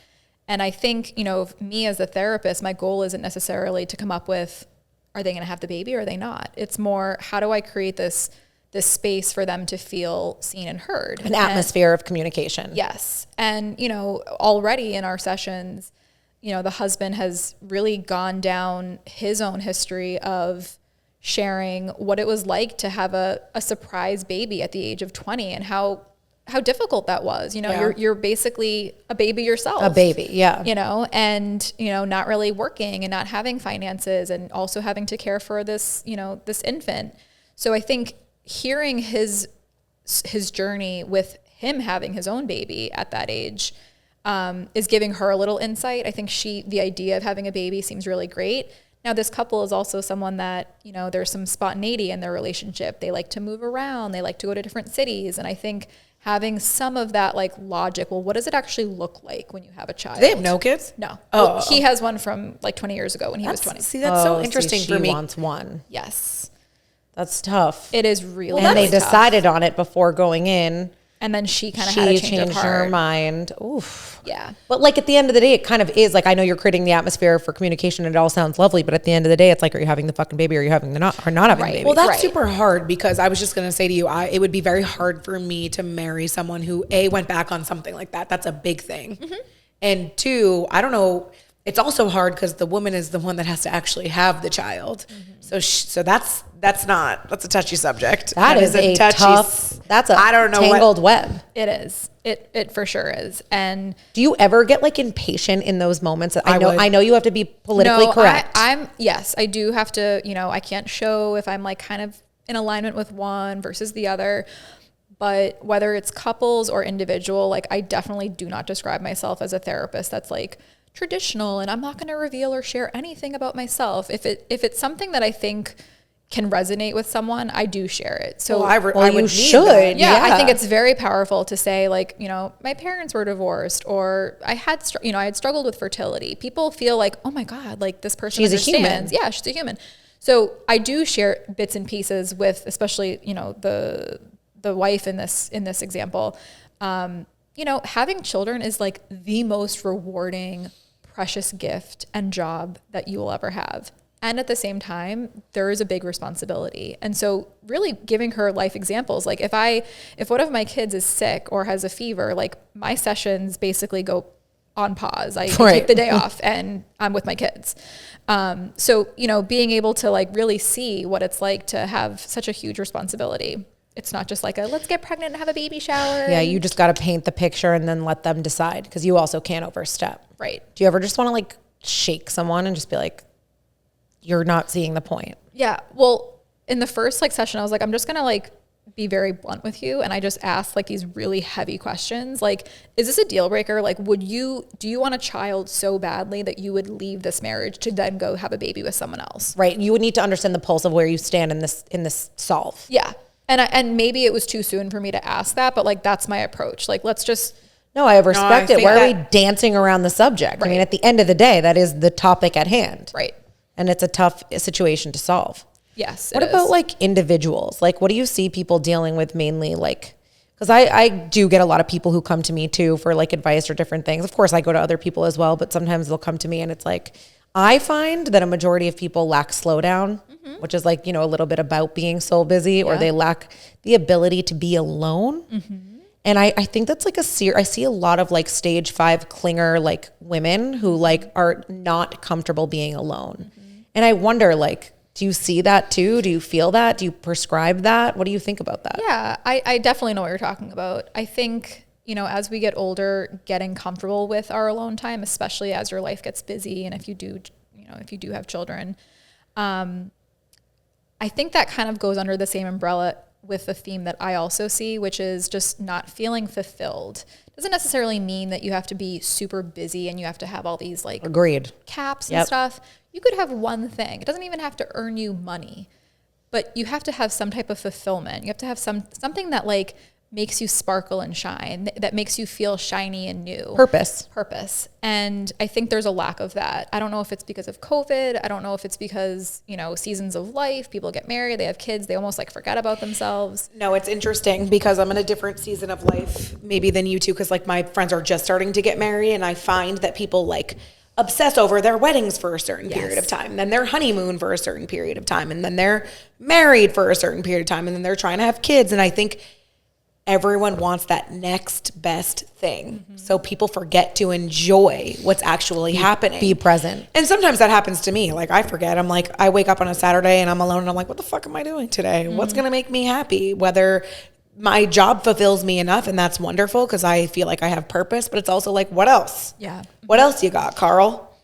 And I think, me as a therapist, my goal isn't necessarily to come up with, are they going to have the baby or are they not? It's more, how do I create this space for them to feel seen and heard? An atmosphere of communication. Yes. And, already in our sessions, the husband has really gone down his own history of sharing what it was like to have a surprise baby at the age of 20 and how difficult that was. You're basically a baby yourself. A baby, yeah. And, not really working and not having finances and also having to care for this, this infant. So I think hearing his journey with him having his own baby at that age is giving her a little insight. I think the idea of having a baby seems really great. Now, this couple is also someone that, there's some spontaneity in their relationship. They like to move around. They like to go to different cities. And I think having some of that like logic, well, what does it actually look like when you have a child? They have no kids? No. Oh. Well, he has one from like 20 years ago when he was 20. See, that's so interesting for me. She wants one. Yes. That's tough. It is really And they tough. decided on it before going in. And then she kind of had a She change of changed her heart. mind. Oof. Yeah. But like at the end of the day, it kind of is like, I know you're creating the atmosphere for communication and it all sounds lovely, but at the end of the day, it's like, are you having the fucking baby or are you having the not, or not having the baby? Well, that's Right. super hard because I was just going to say to you, it would be very hard for me to marry someone who A, went back on something like that. That's a big thing. And two, I don't know. It's also hard because the woman is the one that has to actually have the child. So that's a touchy subject. That is a tough, that's a I don't know tangled web. It is. It for sure is. And Do you ever get like impatient in those moments? I would. I know you have to be politically correct. Yes, I do have to, I can't show if I'm like kind of in alignment with one versus the other. But whether it's couples or individual, like I definitely do not describe myself as a therapist that's like traditional and I'm not going to reveal or share anything about myself. If it's something that I think can resonate with someone, I do share it. So I you would need should. that. yeah, I Yeah. think it's very powerful to say like, my parents were divorced or I had struggled with fertility. People feel like, oh my God, like this person She's a human. understands. Yeah, she's a human. So I do share bits and pieces with, especially, the wife in this example. Having children is like the most rewarding, precious gift and job that you will ever have. And at the same time, there is a big responsibility. And so really giving her life examples, like if one of my kids is sick or has a fever, like my sessions basically go on pause. I take the day off and I'm with my kids. So, being able to like really see what it's like to have such a huge responsibility it's not just like a let's get pregnant and have a baby shower. Yeah, you just got to paint the picture and then let them decide, because you also can't overstep. Right. Do you ever just want to like shake someone and just be like, you're not seeing the point? Yeah. Well, in the first like session, I was like, I'm just going to like be very blunt with you. And I just asked like these really heavy questions. Like, is this a deal breaker? Like, do you want a child so badly that you would leave this marriage to then go have a baby with someone else? Right. You would need to understand the pulse of where you stand in this solve. Yeah. And maybe it was too soon for me to ask that, but like, that's my approach. Like, let's just. No, I respect it. think Why are we dancing around the subject? I mean, at the end of the day, that is the topic at hand. Right. And it's a tough situation to solve. Yes. What about like individuals? Like, what do you see people dealing with mainly? Like, because I do get a lot of people who come to me too for like advice or different things. Of course, I go to other people as well, but sometimes they'll come to me and it's like, I find that a majority of people lack slowdown, which is like, you know, a little bit about being so busy, or they lack the ability to be alone. And I think that's like I see a lot of like stage 5 clinger like women who like are not comfortable being alone. And I wonder, like, do you see that too? Do you feel that? Do you prescribe that? What do you think about that? Yeah, I definitely know what you're talking about. I think, you know, as we get older, getting comfortable with our alone time, especially as your life gets busy and if you do have children, I think that kind of goes under the same umbrella with the theme that I also see, which is just not feeling fulfilled. Doesn't necessarily mean that you have to be super busy and you have to have all these like Agreed. caps and stuff. You could have one thing. It doesn't even have to earn you money, but you have to have some type of fulfillment. You have to have something that like makes you sparkle and shine, that makes you feel shiny and new. Purpose. And I think there's a lack of that. I don't know if it's because of COVID. I don't know if it's because, you know, seasons of life, people get married, they have kids, they almost like forget about themselves. No, it's interesting because I'm in a different season of life maybe than you two, because like my friends are just starting to get married, and I find that people like obsess over their weddings for a certain period of time, then their honeymoon for a certain period of time, and then they're married for a certain period of time, and then they're trying to have kids. And I think everyone wants that next best thing. So people forget to enjoy what's actually happening. Be present. And sometimes that happens to me. Like I forget. I'm like, I wake up on a Saturday and I'm alone and I'm like, what the fuck am I doing today? What's going to make me happy? Whether my job fulfills me enough, and that's wonderful because I feel like I have purpose, but it's also like, what else? Yeah. What else you got, Carl?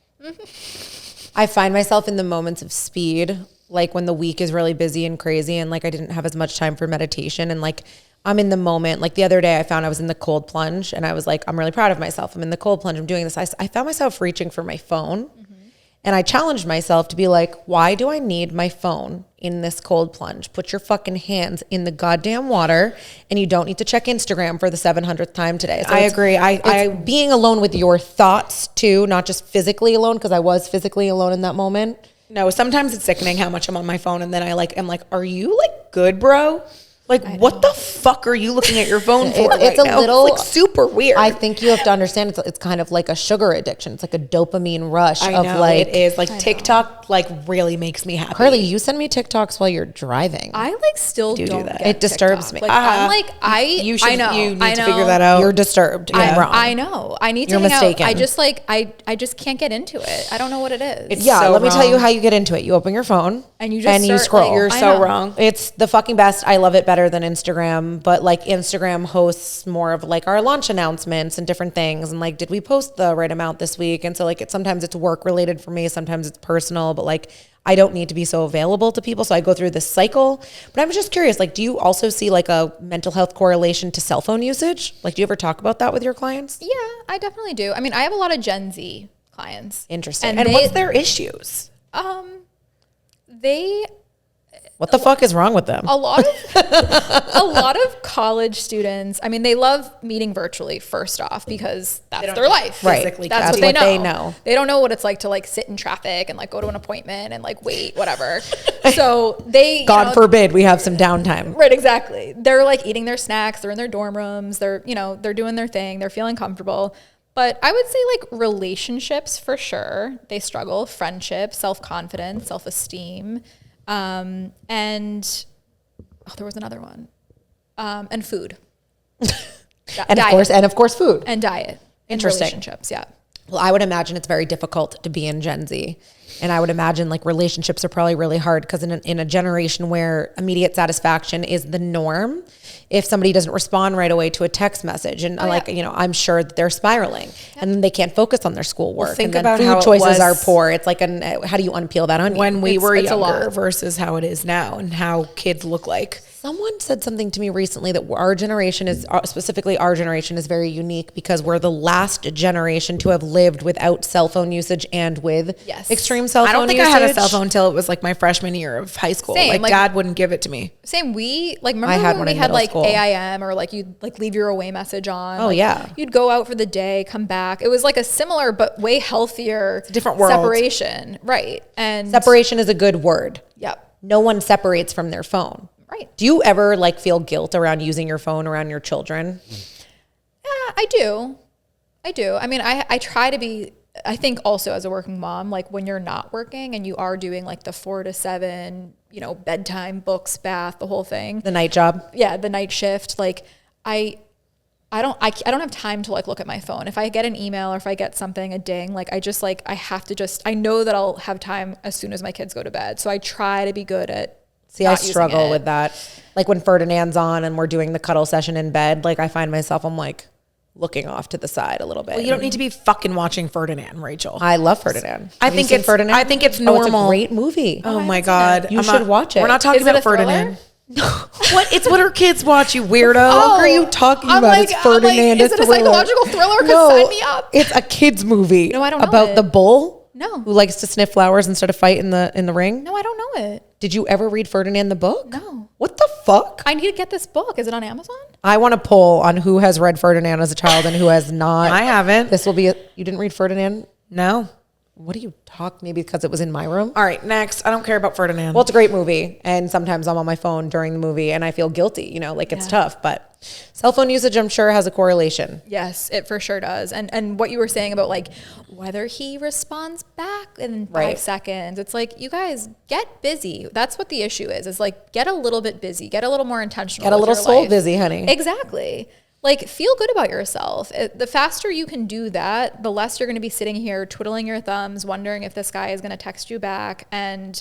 I find myself in the moments of speed, like when the week is really busy and crazy and like I didn't have as much time for meditation, and like I'm in the moment. Like the other day I found I was in the cold plunge and I was like, I'm really proud of myself. I'm in the cold plunge. I'm doing this. I found myself reaching for my phone, and I challenged myself to be like, why do I need my phone in this cold plunge? Put your fucking hands in the goddamn water, and you don't need to check Instagram for the 700th time today. So I agree. I being alone with your thoughts too, not just physically alone, because I was physically alone in that moment. No, sometimes it's sickening how much I'm on my phone, and then I'm like, are you like good, bro? Like, what the fuck are you looking at your phone for? It's right a now? little It's like super weird. I think you have to understand it's kind of like a sugar addiction. It's like a dopamine rush I of know, like, it is like TikTok like really makes me happy. Carly, you send me TikToks while you're driving. I like still do don't that. get It disturbs TikTok. me. Like I'm like you should. I know. You need I to know. figure that out. You're disturbed. You're wrong. I know. I need to You're hang mistaken. out. I just like I just can't get into it. I don't know what it is. It's Yeah, so let me tell you wrong. how you get into it. You open your phone And you just you start, scroll. like, You're I so know. wrong. It's the fucking best. I love it better than Instagram, but like Instagram hosts more of like our launch announcements and different things. And like, did we post the right amount this week? And so like, sometimes it's work related for me. Sometimes it's personal, but like, I don't need to be so available to people. So I go through this cycle, but I'm just curious, like, do you also see like a mental health correlation to cell phone usage? Like, do you ever talk about that with your clients? Yeah, I definitely do. I mean, I have a lot of Gen Z clients. Interesting. And what's their issues? They What the fuck is wrong with them? a lot of college students, I mean, they love meeting virtually first off because that's their life. Right. physically That's That's what they what know. they know. They don't know what it's like to like sit in traffic and like go to an appointment and like wait, whatever. So they God forbid we have some downtime. Right, exactly. They're like eating their snacks, they're in their dorm rooms, they're, you know, they're doing their thing, they're feeling comfortable. But I would say like relationships for sure, they struggle, friendship, self-confidence, self-esteem, and there was another one, and food, And diet. of course food. And diet. And Interesting. relationships, yeah. Well, I would imagine it's very difficult to be in Gen Z. And I would imagine like relationships are probably really hard because in a generation where immediate satisfaction is the norm, if somebody doesn't respond right away to a text message and I'm sure that they're spiraling and then they can't focus on their schoolwork. Well, think and then about food how it choices was are poor. It's like how do you unpeel that onion? when we were it's a younger lot. versus how it is now and how kids look like. Someone said something to me recently that our generation is, specifically our generation, is very unique because we're the last generation to have lived without cell phone usage and with extreme cell phone I don't think usage. I had a cell phone until it was like my freshman year of high school. Same, like Dad wouldn't give it to me. Same. We like I remember had when one we in had middle like school. AIM or like you'd like leave your away message on. Oh, like, yeah. You'd go out for the day, come back. It was like a similar but way healthier different world. separation. Right. And Separation is a good word. Yep. No one separates from their phone. Right. Do you ever like feel guilt around using your phone around your children? Yeah, I do. I mean, I try to be, I think also as a working mom, like when you're not working and you are doing like the 4 to 7, bedtime, books, bath, the whole thing. The night job? Yeah, the night shift. Like I don't have time to like look at my phone. If I get an email or if I get something, a ding, like I just like, I know that I'll have time as soon as my kids go to bed. So I try to be good at See, I struggle with that. Like when Ferdinand's on and we're doing the cuddle session in bed, like I find myself, I'm like looking off to the side a little bit. Well, you don't need to be fucking watching Ferdinand, Rachel. I love Ferdinand. I Have you think seen it's Ferdinand. I think it's Oh, it's normal. a great movie. Oh my God. You should watch it. We're not talking Is it about a thriller? Ferdinand. What? It's what our kids watch, you weirdo. What are you talking I'm about? like- It's I'm like, Ferdinand. is it a thriller. psychological thriller? 'Cause No, sign me up. It's a kid's movie. No, I don't know about it. the bull. No. Who likes to sniff flowers and start a fight in the ring. No, I don't know it. Did you ever read Ferdinand the book? No. What the fuck? I need to get this book. Is it on Amazon? I want to poll on who has read Ferdinand as a child and who has not. I haven't. This will be. You didn't read Ferdinand? No. What do you talk? Maybe because it was in my room. All right, next. I don't care about Ferdinand. Well, it's a great movie, and sometimes I'm on my phone during the movie, and I feel guilty. It's tough. But cell phone usage, I'm sure, has a correlation. Yes, it for sure does. And what you were saying about like whether he responds back in 5 seconds, it's like, you guys get busy. That's what the issue is. Is like get a little bit busy, get a little more intentional. Get a with little your soul life. busy, honey. Exactly. Like feel good about yourself. The faster you can do that, the less you're going to be sitting here twiddling your thumbs, wondering if this guy is going to text you back and,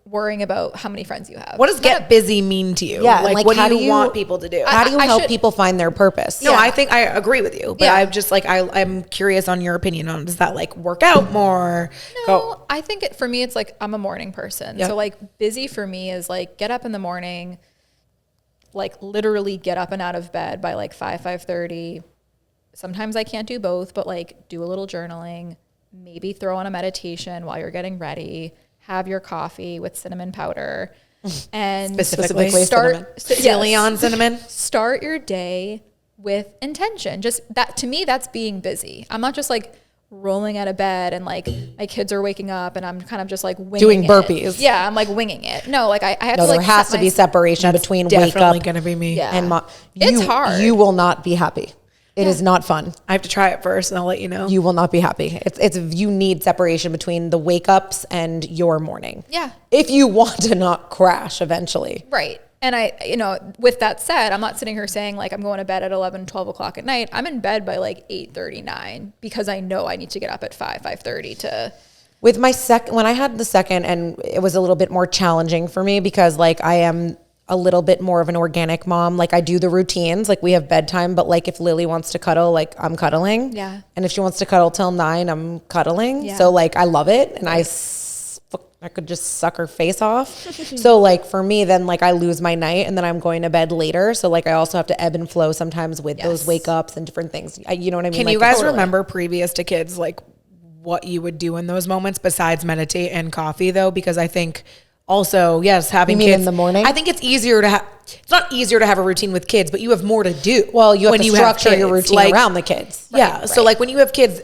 worrying about how many friends you have. What does get busy mean to you? Yeah, Like, what do you want people to do? How do you I help should- people find their purpose? No, I think I agree with you, but Yeah. I'm just like, I'm curious on your opinion on, does that like work out more? No, I think for me, it's like, I'm a morning person. Yeah. So like busy for me is like, get up in the morning, like literally get up and out of bed by like 5:30. Sometimes I can't do both, but like do a little journaling, maybe throw on a meditation while you're getting ready, have your coffee with cinnamon powder and Specifically cinnamon. Leon cinnamon. Start your day with intention. Just that, to me, that's being busy. I'm not just like rolling out of bed and like my kids are waking up and I'm kind of just like winging Doing it. burpees. Yeah, I'm like winging it. No, like I have No, to like there has set to be my- separation between wake Definitely up going to be me. Yeah. and It's hard. You will not be happy. It is not fun. I have to try it first and I'll let you know. You will not be happy. It's you need separation between the wake ups and your morning. Yeah. If you want to not crash eventually. Right. And with that said, I'm not sitting here saying like I'm going to bed at 11, 12 o'clock at night. I'm in bed by like 8:39 because I know I need to get up at 5:30 to. With my when I had the second, and it was a little bit more challenging for me because like I am a little bit more of an organic mom. Like I do the routines, like we have bedtime, but like if Lily wants to cuddle, like I'm cuddling. Yeah. And if she wants to cuddle till 9, I'm cuddling. Yeah. So like I love it. And I could just suck her face off. So like for me, then like I lose my night and then I'm going to bed later. So like I also have to ebb and flow sometimes with those wake ups and different things. You know what I mean? Can like, you guys totally. remember previous to kids, like what you would do in those moments besides meditate and coffee though? Because I think also, yes, having You mean kids in the morning? I think it's easier to have, it's not easier to have a routine with kids, but you have more to do. Well, you have when to have structure your kids. routine Like, around the kids. Yeah. So like when you have kids,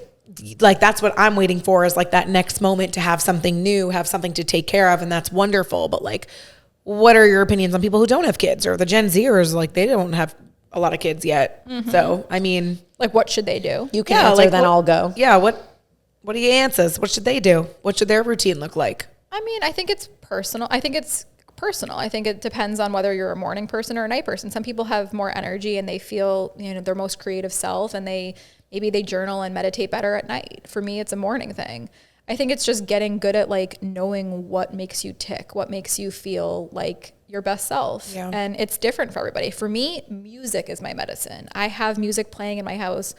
like that's what I'm waiting for is like that next moment to have something new, have something to take care of. And that's wonderful. But like, what are your opinions on people who don't have kids or the Gen Zers? Like they don't have a lot of kids yet. So, I mean, Like, what should they do? You can answer, then I'll go. Yeah. What are your answers? What should they do? What should their routine look like? I mean, I think it's personal. I think it depends on whether you're a morning person or a night person. Some people have more energy and they feel, their most creative self and they maybe they journal and meditate better at night. For me, it's a morning thing. I think it's just getting good at like knowing what makes you tick, what makes you feel like your best self. Yeah. And it's different for everybody. For me, music is my medicine. I have music playing in my house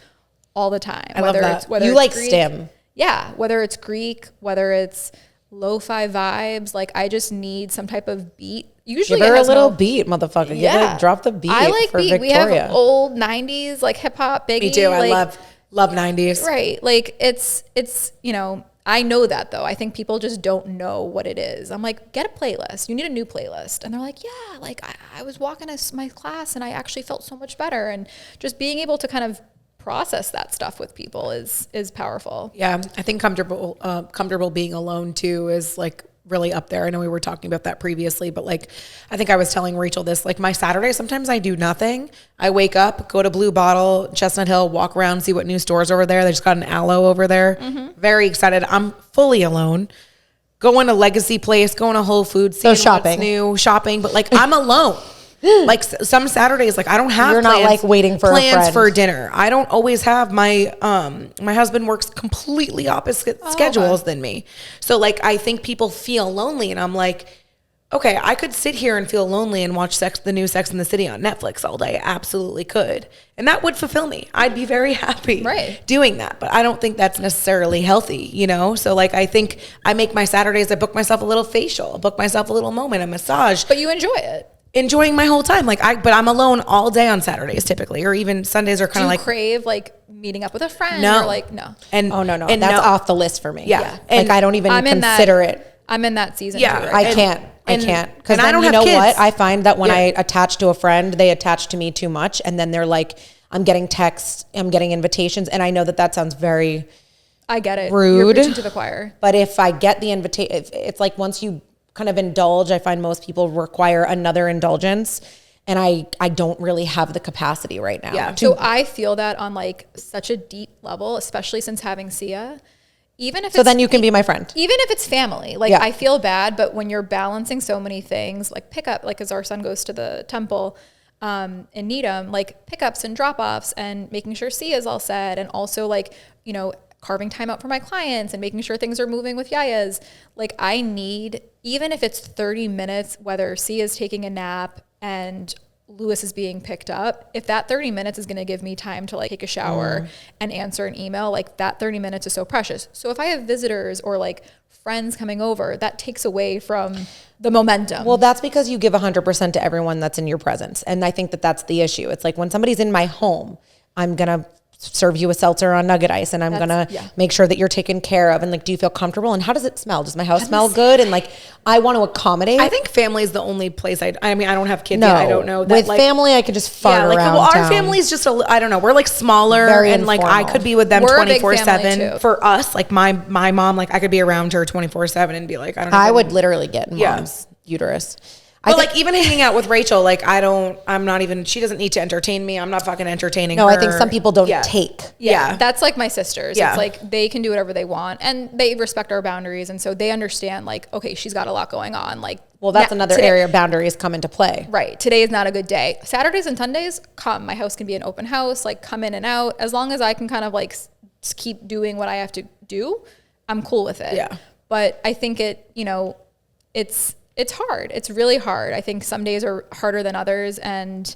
all the time. I love that. You it's like Greek, stim. Yeah. Whether it's Greek, whether it's lo-fi vibes, like I just need some type of beat. Usually Give her it a has little beat, motherfucker. Yeah. Drop the beat. I like for beat. Victoria. We have old 90s like hip hop, Biggie. Me too. I like, love 90s. Right. Like it's, you know, I know that though. I think people just don't know what it is. I'm like, get a playlist. You need a new playlist. And they're like, yeah, like I was walking to my class and I actually felt so much better. And just being able to kind of process that stuff with people is powerful. Yeah. I think comfortable being alone too is like really up there. I know we were talking about that previously, but like, I think I was telling Rachel this, like my Saturday, sometimes I do nothing. I wake up, go to Blue Bottle, Chestnut Hill, walk around, see what new stores over there. They just got an Aloe over there. Very excited. I'm fully alone. Going to Legacy Place, going to Whole Foods, seeing shopping. what's new, shopping, but like I'm alone. Like some Saturdays, like I don't have You're not like waiting for a plans friend. for dinner. I don't always have my husband works completely opposite schedules than me. So like I think people feel lonely and I'm like, okay, I could sit here and feel lonely and watch the new Sex and the City on Netflix all day. I absolutely could. And that would fulfill me. I'd be very happy doing that. But I don't think that's necessarily healthy, you know? So like I think I make my Saturdays, I book myself a little facial, I book myself a little moment, a massage. But you enjoy it. Enjoying my whole time. But I'm alone all day on Saturdays typically, or even Sundays are kind of like. Crave like meeting up with a friend? No. Or like, no. And no. And That's no. off the list for me. Yeah. Like I don't even consider it. I'm in that season Yeah. too. Right? I can't. Because and I then don't you have know kids. what? I find that when Yeah. I attach to a friend, they attach to me too much. And then they're like, I'm getting texts, I'm getting invitations. And I know that sounds very I get it. rude. You're preaching to the choir. But if I get the invitation, it's like once you kind of indulge, I find most people require another indulgence. And I don't really have the capacity right now. Yeah. So I feel that on like such a deep level, especially since having Sia. Even if So then you can be my friend. Even if it's family, like Yeah. I feel bad, but when you're balancing so many things, like pickup, like as our son goes to the temple in Needham, like pickups and drop-offs and making sure Sia is all set, and also like, you know, carving time out for my clients and making sure things are moving with Yaya's. Like I need, even if it's 30 minutes, whether Sia's taking a nap and Lewis is being picked up, if that 30 minutes is going to give me time to like take a shower and answer an email, like that 30 minutes is so precious. So if I have visitors or like friends coming over, that takes away from the momentum. Well, that's because you give 100% to everyone that's in your presence. And I think that's the issue. It's like when somebody's in my home, I'm going to serve you a seltzer on nugget ice and I'm going to make sure that you're taken care of. And like, do you feel comfortable? And how does it smell? Does my house smell good? And like, I want to accommodate. I think family is the only place I mean, I don't have kids no, yet. I don't know. That, with like, family, I could just fart like, around well, our town. family's just, I don't know. We're like smaller Very and like I informal. could be with them We're a big family 24/7 too. for us. Like my mom, like I could be around her 24/7 and be like, I don't know. I would literally get Yeah. mom's uterus. But like even hanging out with Rachel, like I'm not even, she doesn't need to entertain me. I'm not fucking entertaining her. No, I think some people don't take. Yeah. That's like my sisters. Yeah. It's like they can do whatever they want and they respect our boundaries. And so they understand like, okay, she's got a lot going on. Like, Well, that's now- another today- area boundaries come into play. Right. Today is not a good day. Saturdays and Sundays, come. My house can be an open house, like come in and out. As long as I can kind of like keep doing what I have to do, I'm cool with it. Yeah. But I think it's hard. It's really hard. I think some days are harder than others. And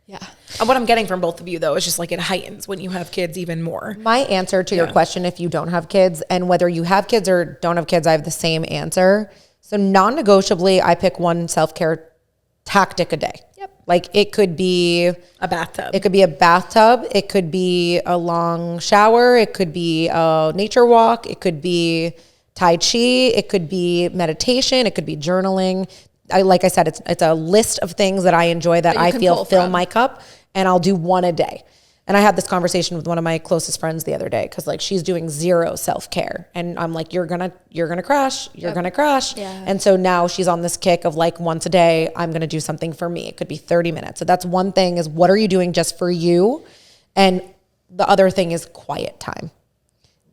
yeah. And what I'm getting from both of you though is just like it heightens when you have kids even more. My answer to your question, if you don't have kids, and whether you have kids or don't have kids, I have the same answer. So non-negotiably, I pick one self-care tactic a day. Yep. Like it could be A bathtub. It could be a bathtub. It could be a long shower. It could be a nature walk. It could be Tai Chi. It could be meditation. It could be journaling. Like I said, it's a list of things that I enjoy that you I can feel pull fill from. my cup, and I'll do one a day. And I had this conversation with one of my closest friends the other day because like she's doing zero self-care, and I'm like, you're gonna crash. You're gonna crash. Yeah. And so now she's on this kick of like once a day, I'm gonna do something for me. It could be 30 minutes. So that's one thing, is what are you doing just for you? And the other thing is quiet time,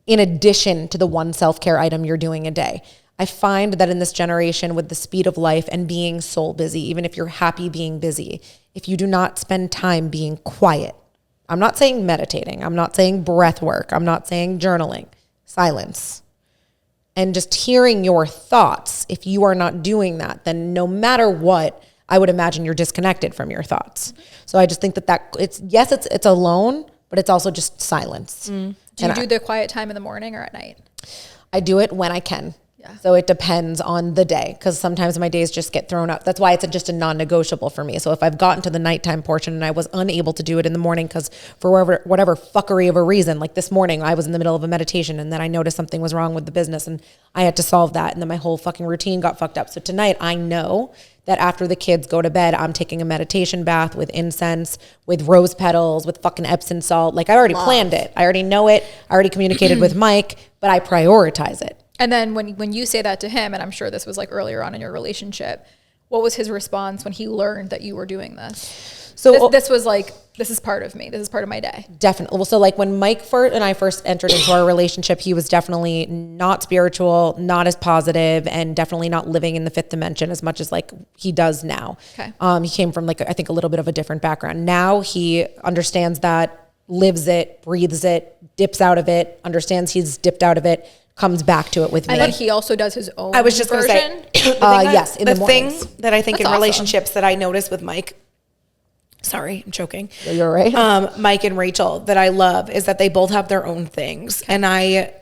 in addition to the one self-care item you're doing a day. I find that in this generation, with the speed of life and being soul busy, even if you're happy being busy, if you do not spend time being quiet, I'm not saying meditating. I'm not saying breath work. I'm not saying journaling. Silence. And just hearing your thoughts. If you are not doing that, then no matter what, I would imagine you're disconnected from your thoughts. So I just think that it's alone, but it's also just silence. Do you do the quiet time in the morning or at night? I do it when I can. Yeah. So it depends on the day, because sometimes my days just get thrown up. That's why it's just a non-negotiable for me. So if I've gotten to the nighttime portion and I was unable to do it in the morning because for whatever fuckery of a reason, like this morning, I was in the middle of a meditation and then I noticed something was wrong with the business and I had to solve that. And then my whole fucking routine got fucked up. So tonight I know that after the kids go to bed, I'm taking a meditation bath with incense, with rose petals, with fucking Epsom salt. Like I already planned it. I already know it. I already communicated with Mike, but I prioritize it. And then when you say that to him, and I'm sure this was like earlier on in your relationship, what was his response when he learned that you were doing this? So this was like, this is part of me. This is part of my day. Definitely. Well, so like when Mike and I first entered into our relationship, he was definitely not spiritual, not as positive, and definitely not living in the fifth dimension as much as like he does now. Okay. He came from like, I think a little bit of a different background. Now he understands that, lives it, breathes it, dips out of it, understands he's dipped out of it, comes back to it with me. And then he also does his own I was just going to say, yes, in the thing mornings. that I think That's in awesome. relationships that I noticed with Mike, sorry, I'm choking. You're right. Mike and Rachel that I love is that they both have their own things. And I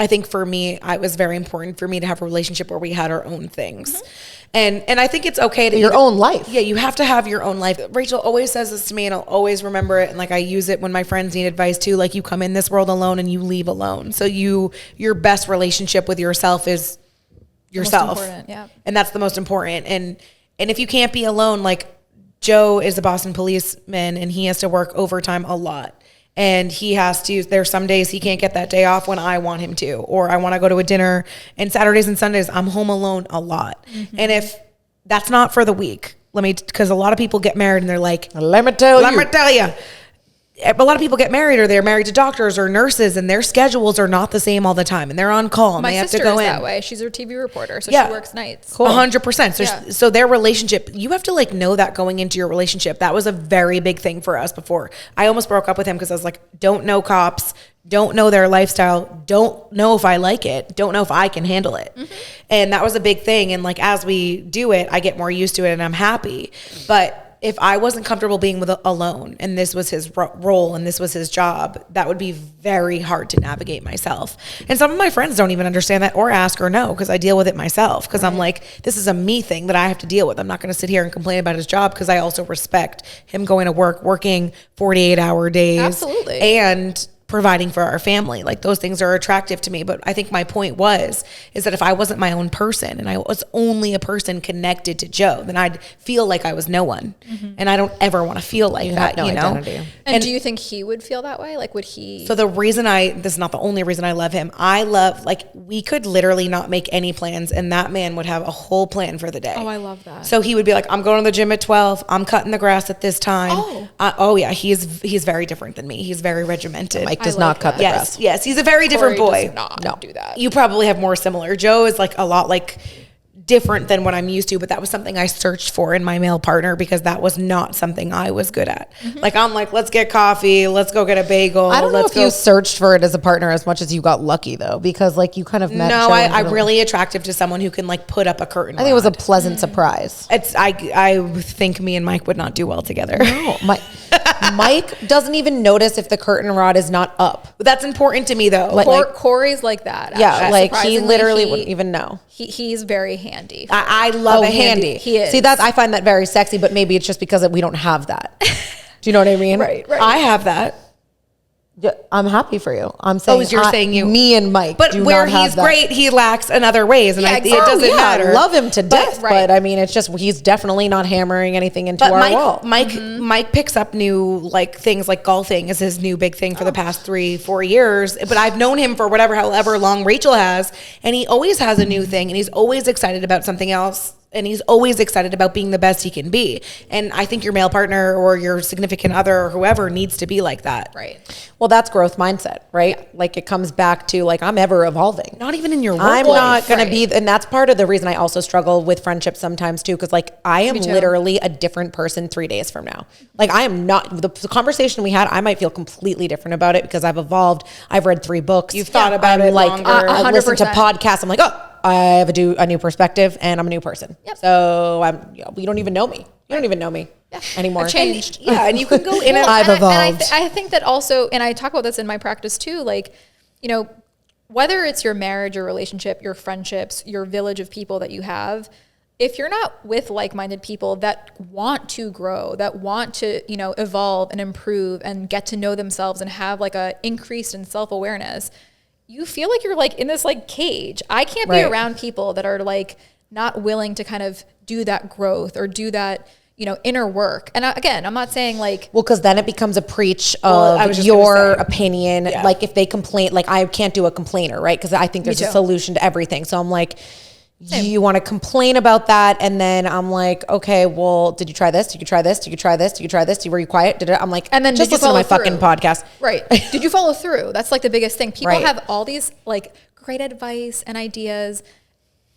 think for me, it was very important for me to have a relationship where we had our own things. Mm-hmm. And I think it's okay to your own life. Yeah, you have to have your own life. Rachel always says this to me and I'll always remember it. And like I use it when my friends need advice too. Like you come in this world alone and you leave alone. So your best relationship with yourself is yourself. Yeah. And that's the most important. And if you can't be alone, like Joe is a Boston policeman and he has to work overtime a lot. And there's some days he can't get that day off when I want him to, or I want to go to a dinner, and Saturdays and Sundays, I'm home alone a lot. Mm-hmm. And if that's not for the week, because a lot of people get married and they're like, let me tell you. A lot of people get married or they're married to doctors or nurses and their schedules are not the same all the time and they're on call and My they have to sister go is in. that way. She's a TV reporter, so Yeah. she works nights. Cool. 100%. So their relationship, you have to like know that going into your relationship. That was a very big thing for us before. I almost broke up with him because I was like, don't know cops, don't know their lifestyle, don't know if I like it, don't know if I can handle it. Mm-hmm. And that was a big thing. And like as we do it, I get more used to it and I'm happy. But if I wasn't comfortable being alone and this was his role and this was his job, that would be very hard to navigate myself. And some of my friends don't even understand that or ask or know because I deal with it myself because I'm like, this is a me thing that I have to deal with. I'm not going to sit here and complain about his job because I also respect him going to work, working 48-hour days. Absolutely. And providing for our family. Like those things are attractive to me. But I think my point is that if I wasn't my own person and I was only a person connected to Joe, then I'd feel like I was no one. Mm-hmm. And I don't ever want to feel like that, you know? Identity. And do you think he would feel that way? Like would he? So this is not the only reason I love him. We could literally not make any plans and that man would have a whole plan for the day. Oh, I love that. So he would be like, I'm going to the gym at 12. I'm cutting the grass at this time. Oh yeah. He's very different than me. He's very regimented. Mike does not cut the grass. Yes, he's a very different boy. Does not do that. You probably have more similar. Joe is like a lot like different than what I'm used to, but that was something I searched for in my male partner because that was not something I was good at. Mm-hmm. Like I'm like, let's get coffee, let's go get a bagel. I don't know if you searched for it as a partner as much as you got lucky though, because like you kind of met. No, I'm really attractive to someone who can like put up a curtain. I think it was a pleasant surprise. I think me and Mike would not do well together. No, Mike doesn't even notice if the curtain rod is not up. That's important to me though. Corey's like that. Actually. Yeah, like he literally wouldn't even know. He's very handy. I love a handy. He is. See, I find that very sexy, but maybe it's just because we don't have that. Do you know what I mean? Right. I have that. Yeah, I'm happy for you. I'm saying you're saying you. Me and Mike. But where he's great, he lacks in other ways. And it doesn't matter. I love him to death. But I mean, it's just, he's definitely not hammering anything into our wall. Mike picks up new like things like golfing is his new big thing for the past 3-4 years. But I've known him for however long Rachel has. And he always has a new thing. And he's always excited about something else. he's always excited about being the best he can be. And I think your male partner or your significant other or whoever needs to be like that. Right. Well, that's growth mindset, right? Like it comes back to like, I'm ever evolving. Not even in your work I'm life. not going to be, and that's part of the reason I also struggle with friendships sometimes too. Cause like I am literally a different person 3 days from now. Like I am not, the conversation we had, I might feel completely different about it because I've evolved. I've read 3 books. You've thought about it like, longer. I listen to 100%. podcasts. I'm like, oh, I have a new perspective and I'm a new person. Yep. So you don't even know me. You don't even know me anymore. I've changed. And you can go in and I've evolved. I think that also, and I talk about this in my practice too, like, you know, whether it's your marriage, your relationship, your friendships, your village of people that you have, if you're not with like-minded people that want to grow, that want to, you know, evolve and improve and get to know themselves and have like a increase in self-awareness, you feel like you're like in this like cage. I can't be around people that are like not willing to kind of do that growth or do that, you know, inner work. And again, I'm not saying like, well, because then it becomes a preach I was of just your gonna say. opinion. Yeah. Like if they complain, like I can't do a complainer, right? Because I think there's a too. solution to everything. So I'm like, you want to complain about that, and then I'm like, okay, well, did you try this? Did you try this? Did you try this? Did you try this? Were you quiet? Did it? I'm like, and then just did you listen to my follow fucking through? podcast. Right. Did you follow through? That's like the biggest thing. People Right. have all these like great advice and ideas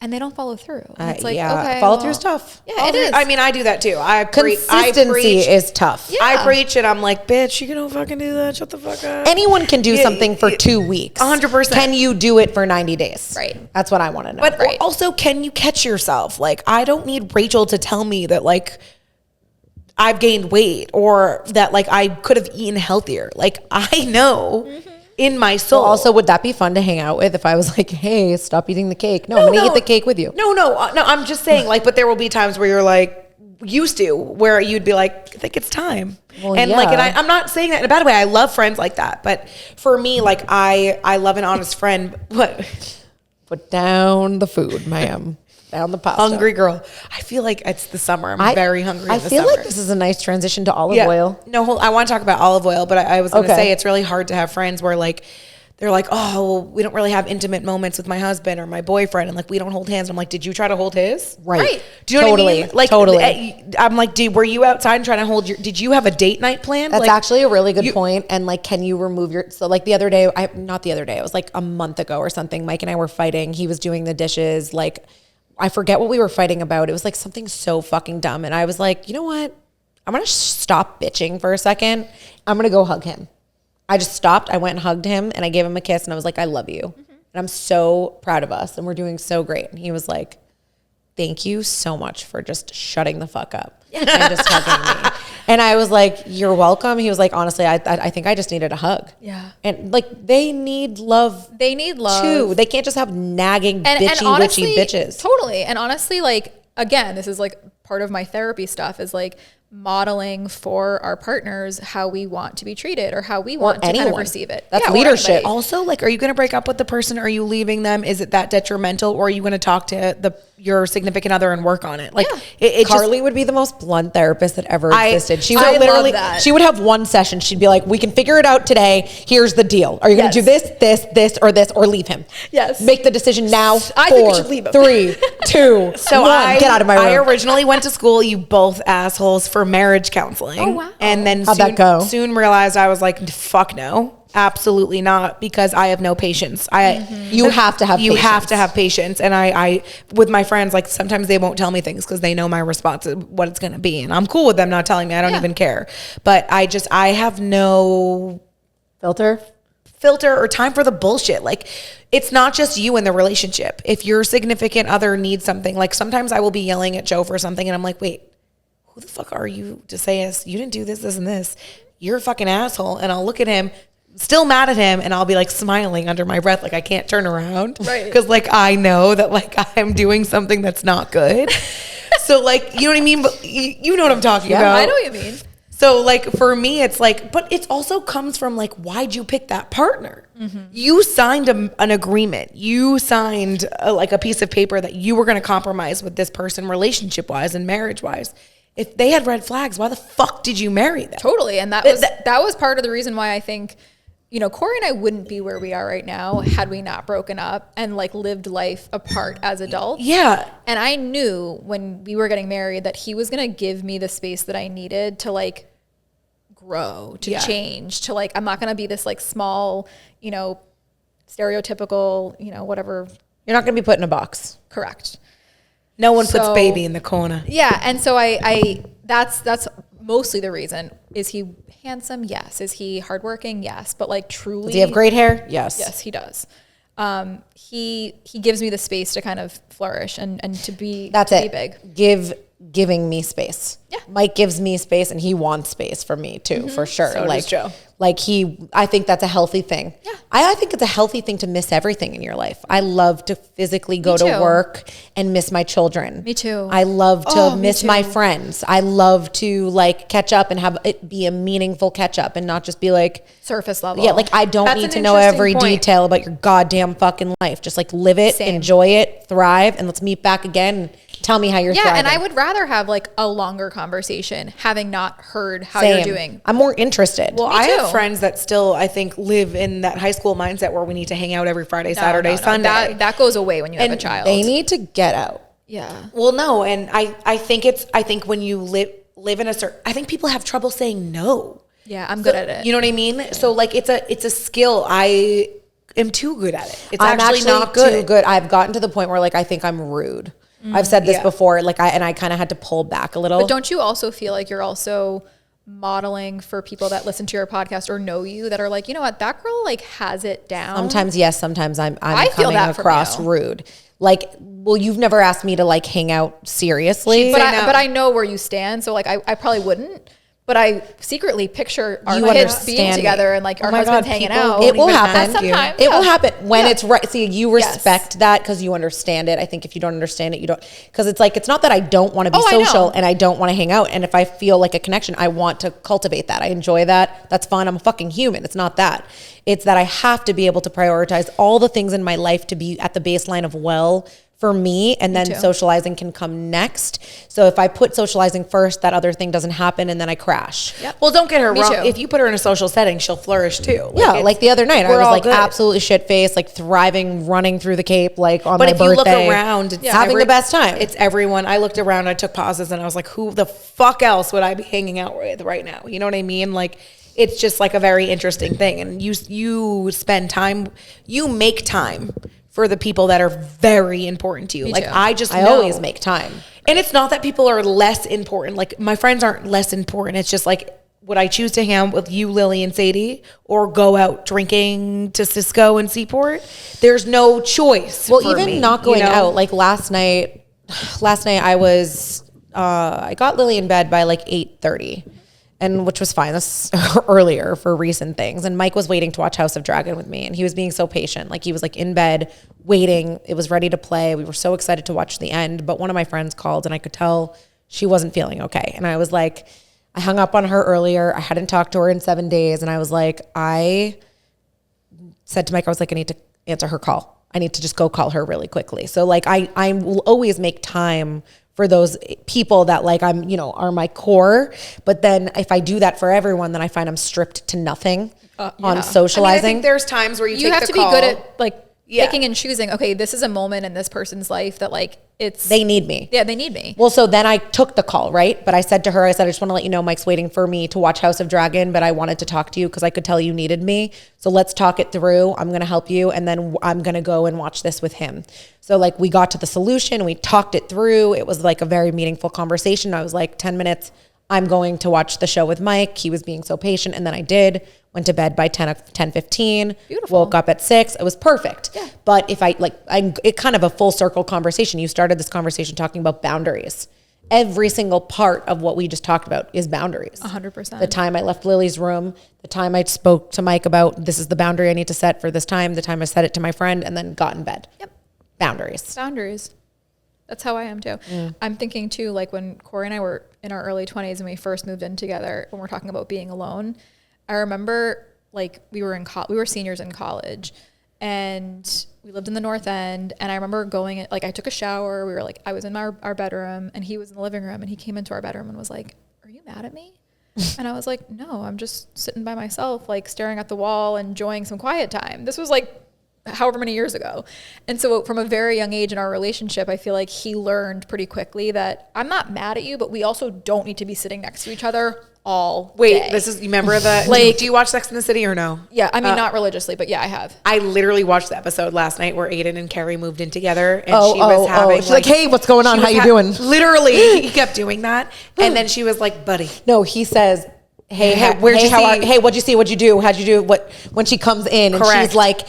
and they don't follow through. And it's like, okay, follow through is tough. Yeah, it is. I mean, I do that too. Consistency is tough. Yeah. I preach and I'm like, bitch, you can don't fucking do that. Shut the fuck up. Anyone can do something for 2 weeks. 100%. Can you do it for 90 days? Right. That's what I want to know. But also, can you catch yourself? Like, I don't need Rachel to tell me that, like, I've gained weight or that, like, I could have eaten healthier. Like, I know in my soul. Also, would that be fun to hang out with if I was like, hey, stop eating the cake? No, I'm going to eat the cake with you. No, I'm just saying, like, but there will be times where you're like, used to, where you'd be like, I think it's time. Well, and yeah. like, and I'm not saying that in a bad way. I love friends like that. But for me, like, I love an honest friend. What? Put down the food, ma'am. Down the pasta. Hungry girl. I feel like it's the summer. I'm very hungry in the feel summer. like this is a nice transition to olive oil. No, I want to talk about olive oil, but I was going to Okay. say it's really hard to have friends where like they're like, oh, well, we don't really have intimate moments with my husband or my boyfriend, and like we don't hold hands. I'm like, did you try to hold his? Right. Do you know what I Totally. mean? Like, Totally. I'm like, were you outside trying to hold your? Did you have a date night planned? That's like, actually a really good point. And like, can you remove your, so like the other day, not the other day, it was like a month ago or something. Mike and I were fighting. He was doing the dishes. Like, I forget what we were fighting about. It was like something so fucking dumb. And I was like, you know what? I'm going to stop bitching for a second. I'm going to go hug him. I just stopped. I went and hugged him and I gave him a kiss and I was like, I love you. And I'm so proud of us and we're doing so great. And he was like, thank you so much for just shutting the fuck up and just hugging me. And I was like, you're welcome. He was like, honestly, I think I just needed a hug. Yeah. And like, they need love. They need love too. They can't just have nagging, bitchy, honestly, witchy bitches. Totally. And honestly, like, again, this is like part of my therapy stuff is like modeling for our partners how we want to be treated or how we want to kind of anyone. receive it. That's or leadership. anybody. Also, like, are you going to break up with the person? Are you leaving them? Is it that detrimental? Or are you going to talk to your significant other and work on it? Like, it Carly would be the most blunt therapist that ever existed. She would I love literally, that. she would have one session. She'd be like, we can figure it out today. Here's the deal. Are you going to do this, or leave him? Yes. Make the decision now. I think we should leave him. 3, 2, So 1. Get out of my room. I originally went to school, you both assholes, for marriage counseling. Oh, wow. And then How'd that go? soon realized I was like, fuck no. Absolutely not, because I have no patience. You have to have You patience. have to have patience. And I with my friends, like sometimes they won't tell me things because they know my response is what it's going to be. And I'm cool with them not telling me. I don't even care. But I have no filter or time for the bullshit. Like, it's not just you in the relationship. If your significant other needs something, like sometimes I will be yelling at Joe for something and I'm like, wait, who the fuck are you to say you didn't do this and this? You're a fucking asshole. And I'll look at him, still mad at him, and I'll be like smiling under my breath, like I can't turn around. Right. Because like I know that like I'm doing something that's not good. So like, you know what I mean? But you know what I'm talking about. I know what you mean. So like for me, it's like, but it also comes from like, why'd you pick that partner? You signed an agreement. You signed like a piece of paper that you were going to compromise with this person relationship wise and marriage wise. If they had red flags, why the fuck did you marry them? Totally. And that was part of the reason why I think Corey and I wouldn't be where we are right now had we not broken up and like lived life apart as adults. Yeah. And I knew when we were getting married that he was going to give me the space that I needed to like grow, to change, to like, I'm not going to be this like small, stereotypical, whatever. You're not going to be put in a box. Correct. No one puts baby in the corner. Yeah. And so that's mostly the reason. Is he handsome? Yes. Is he hardworking? Yes. But like truly. Does he have great hair? Yes. Yes, he does. He gives me the space to kind of flourish and to be, That's to it. be big. Giving me space. Yeah. Mike gives me space and he wants space from me too, for sure. So does Joe. I think that's a healthy thing. Yeah. I think it's a healthy thing to miss everything in your life. I love to physically go to work and miss my children. Me too. I love to miss too. my friends. I love to like catch up and have it be a meaningful catch up and not just be like Surface level. yeah, like I don't That's need an to know interesting every point. detail about your goddamn fucking life. Just like live it, Same. enjoy it, thrive, and let's meet back again and tell me how you're Yeah, thriving. and I would rather have like a longer conversation, having not heard how Same. you're doing. I'm more interested. Well, Me I too. have friends that still, I think, live in that high school mindset where we need to hang out every Friday, Saturday, No. Sunday. That goes away when you have a And child. they need to get out. Yeah. Well, no, and I think when you live in a certain, I think people have trouble saying no. Yeah, I'm good at it. You know what I mean? So like it's a skill. I am too good at it. It's I'm actually not good. too good. I've gotten to the point where like I think I'm rude. I've said this Yeah. before, like I kind of had to pull back a little. But don't you also feel like you're also modeling for people that listen to your podcast or know you that are like, you know what, that girl like has it down. Sometimes yes, sometimes I'm I feel coming that from across you. rude. Like, well, you've never asked me to like hang out seriously. But no. I know where you stand, so like I probably wouldn't. But I secretly picture our You kids being understand me. together and like Oh our my husbands God, hanging people out. won't It will even happen. ask you. Sometimes. It will Yeah. happen when Yeah. it's right. See, you respect that because you understand it. I think if you don't understand it, you don't. Because it's like, it's not that I don't want to be Oh, I know. social and I don't want to hang out. And if I feel like a connection, I want to cultivate that. I enjoy that. That's fun. I'm a fucking human. It's not that. It's that I have to be able to prioritize all the things in my life to be at the baseline of well for me, and then too. socializing can come next. So if I put socializing first, that other thing doesn't happen and then I crash. Yep. Well, don't get her Me wrong. too. If you put her in a social setting, she'll flourish too. Yeah, it's- like the other night, I we're was all like good. absolutely shit faced, like thriving, running through the Cape, like on But my if birthday. you look around, it's having the best time. It's everyone. I looked around, I took pauses, and I was like, who the fuck else would I be hanging out with right now? You know what I mean? Like, it's just like a very interesting thing. And you spend time, you make time for the people that are very important to you. Me Like too. I know. always make time. And it's not that people are less important. Like my friends aren't less important. It's just like, would I choose to hang out with you, Lily, and Sadie, or go out drinking to Cisco and Seaport? There's no choice. Well, for even me, not going you know? out, like last night I got Lily in bed by like 8:30. And which was fine. That's earlier for recent things. And Mike was waiting to watch House of Dragon with me. And he was being so patient. Like he was like in bed waiting. It was ready to play. We were so excited to watch the end. But one of my friends called and I could tell she wasn't feeling okay. And I was like, I hung up on her earlier. I hadn't talked to her in 7 days. And I was like, I said to Mike, I was like, I need to answer her call. I need to just go call her really quickly. So like I will always make time for those people that like I'm, are my core. But then if I do that for everyone, then I find I'm stripped to nothing on socializing. I think there's times where you take have the to call. be good at like Yeah. picking and choosing. Okay, this is a moment in this person's life that like they need me. Yeah, they need me. Well, so then I took the call, right? But I said to her, I just want to let you know Mike's waiting for me to watch House of Dragon, but I wanted to talk to you because I could tell you needed me. So let's talk it through. I'm going to help you. And then I'm going to go and watch this with him. So like we got to the solution. We talked it through. It was like a very meaningful conversation. I was like 10 minutes. I'm going to watch the show with Mike. He was being so patient. And then I did. Went to bed by 10:15. Beautiful. Woke up at 6. It was perfect. Yeah. But if it kind of a full circle conversation. You started this conversation talking about boundaries. Every single part of what we just talked about is boundaries. 100%. The time I left Lily's room, the time I spoke to Mike about this is the boundary I need to set for this time, the time I said it to my friend, and then got in bed. Yep. Boundaries. Boundaries. That's how I am too. I'm thinking too, like when Corey and I were in our early 20s and we first moved in together, when we're talking about being alone, I remember like we were seniors in college and we lived in the North End. And I remember like I took a shower. I was in our bedroom and he was in the living room and he came into our bedroom and was like, "Are you mad at me?" And I was like, no, I'm just sitting by myself, like staring at the wall, enjoying some quiet time. This was like however many years ago. And so from a very young age in our relationship, I feel like he learned pretty quickly that I'm not mad at you, but we also don't need to be sitting next to each other all day. This is, you remember the, like, do you watch Sex in the City or no? Yeah, I mean, not religiously, but yeah, I have. I literally watched the episode last night where Aiden and Carrie moved in together, and she was having, she's like, hey, what's going on? How you doing? Literally, he kept doing that. And then she was like, buddy. No, he says, hey, where'd you see? hey, what'd you see? What'd you do? How'd you do? What, when she comes in and Correct. she's like,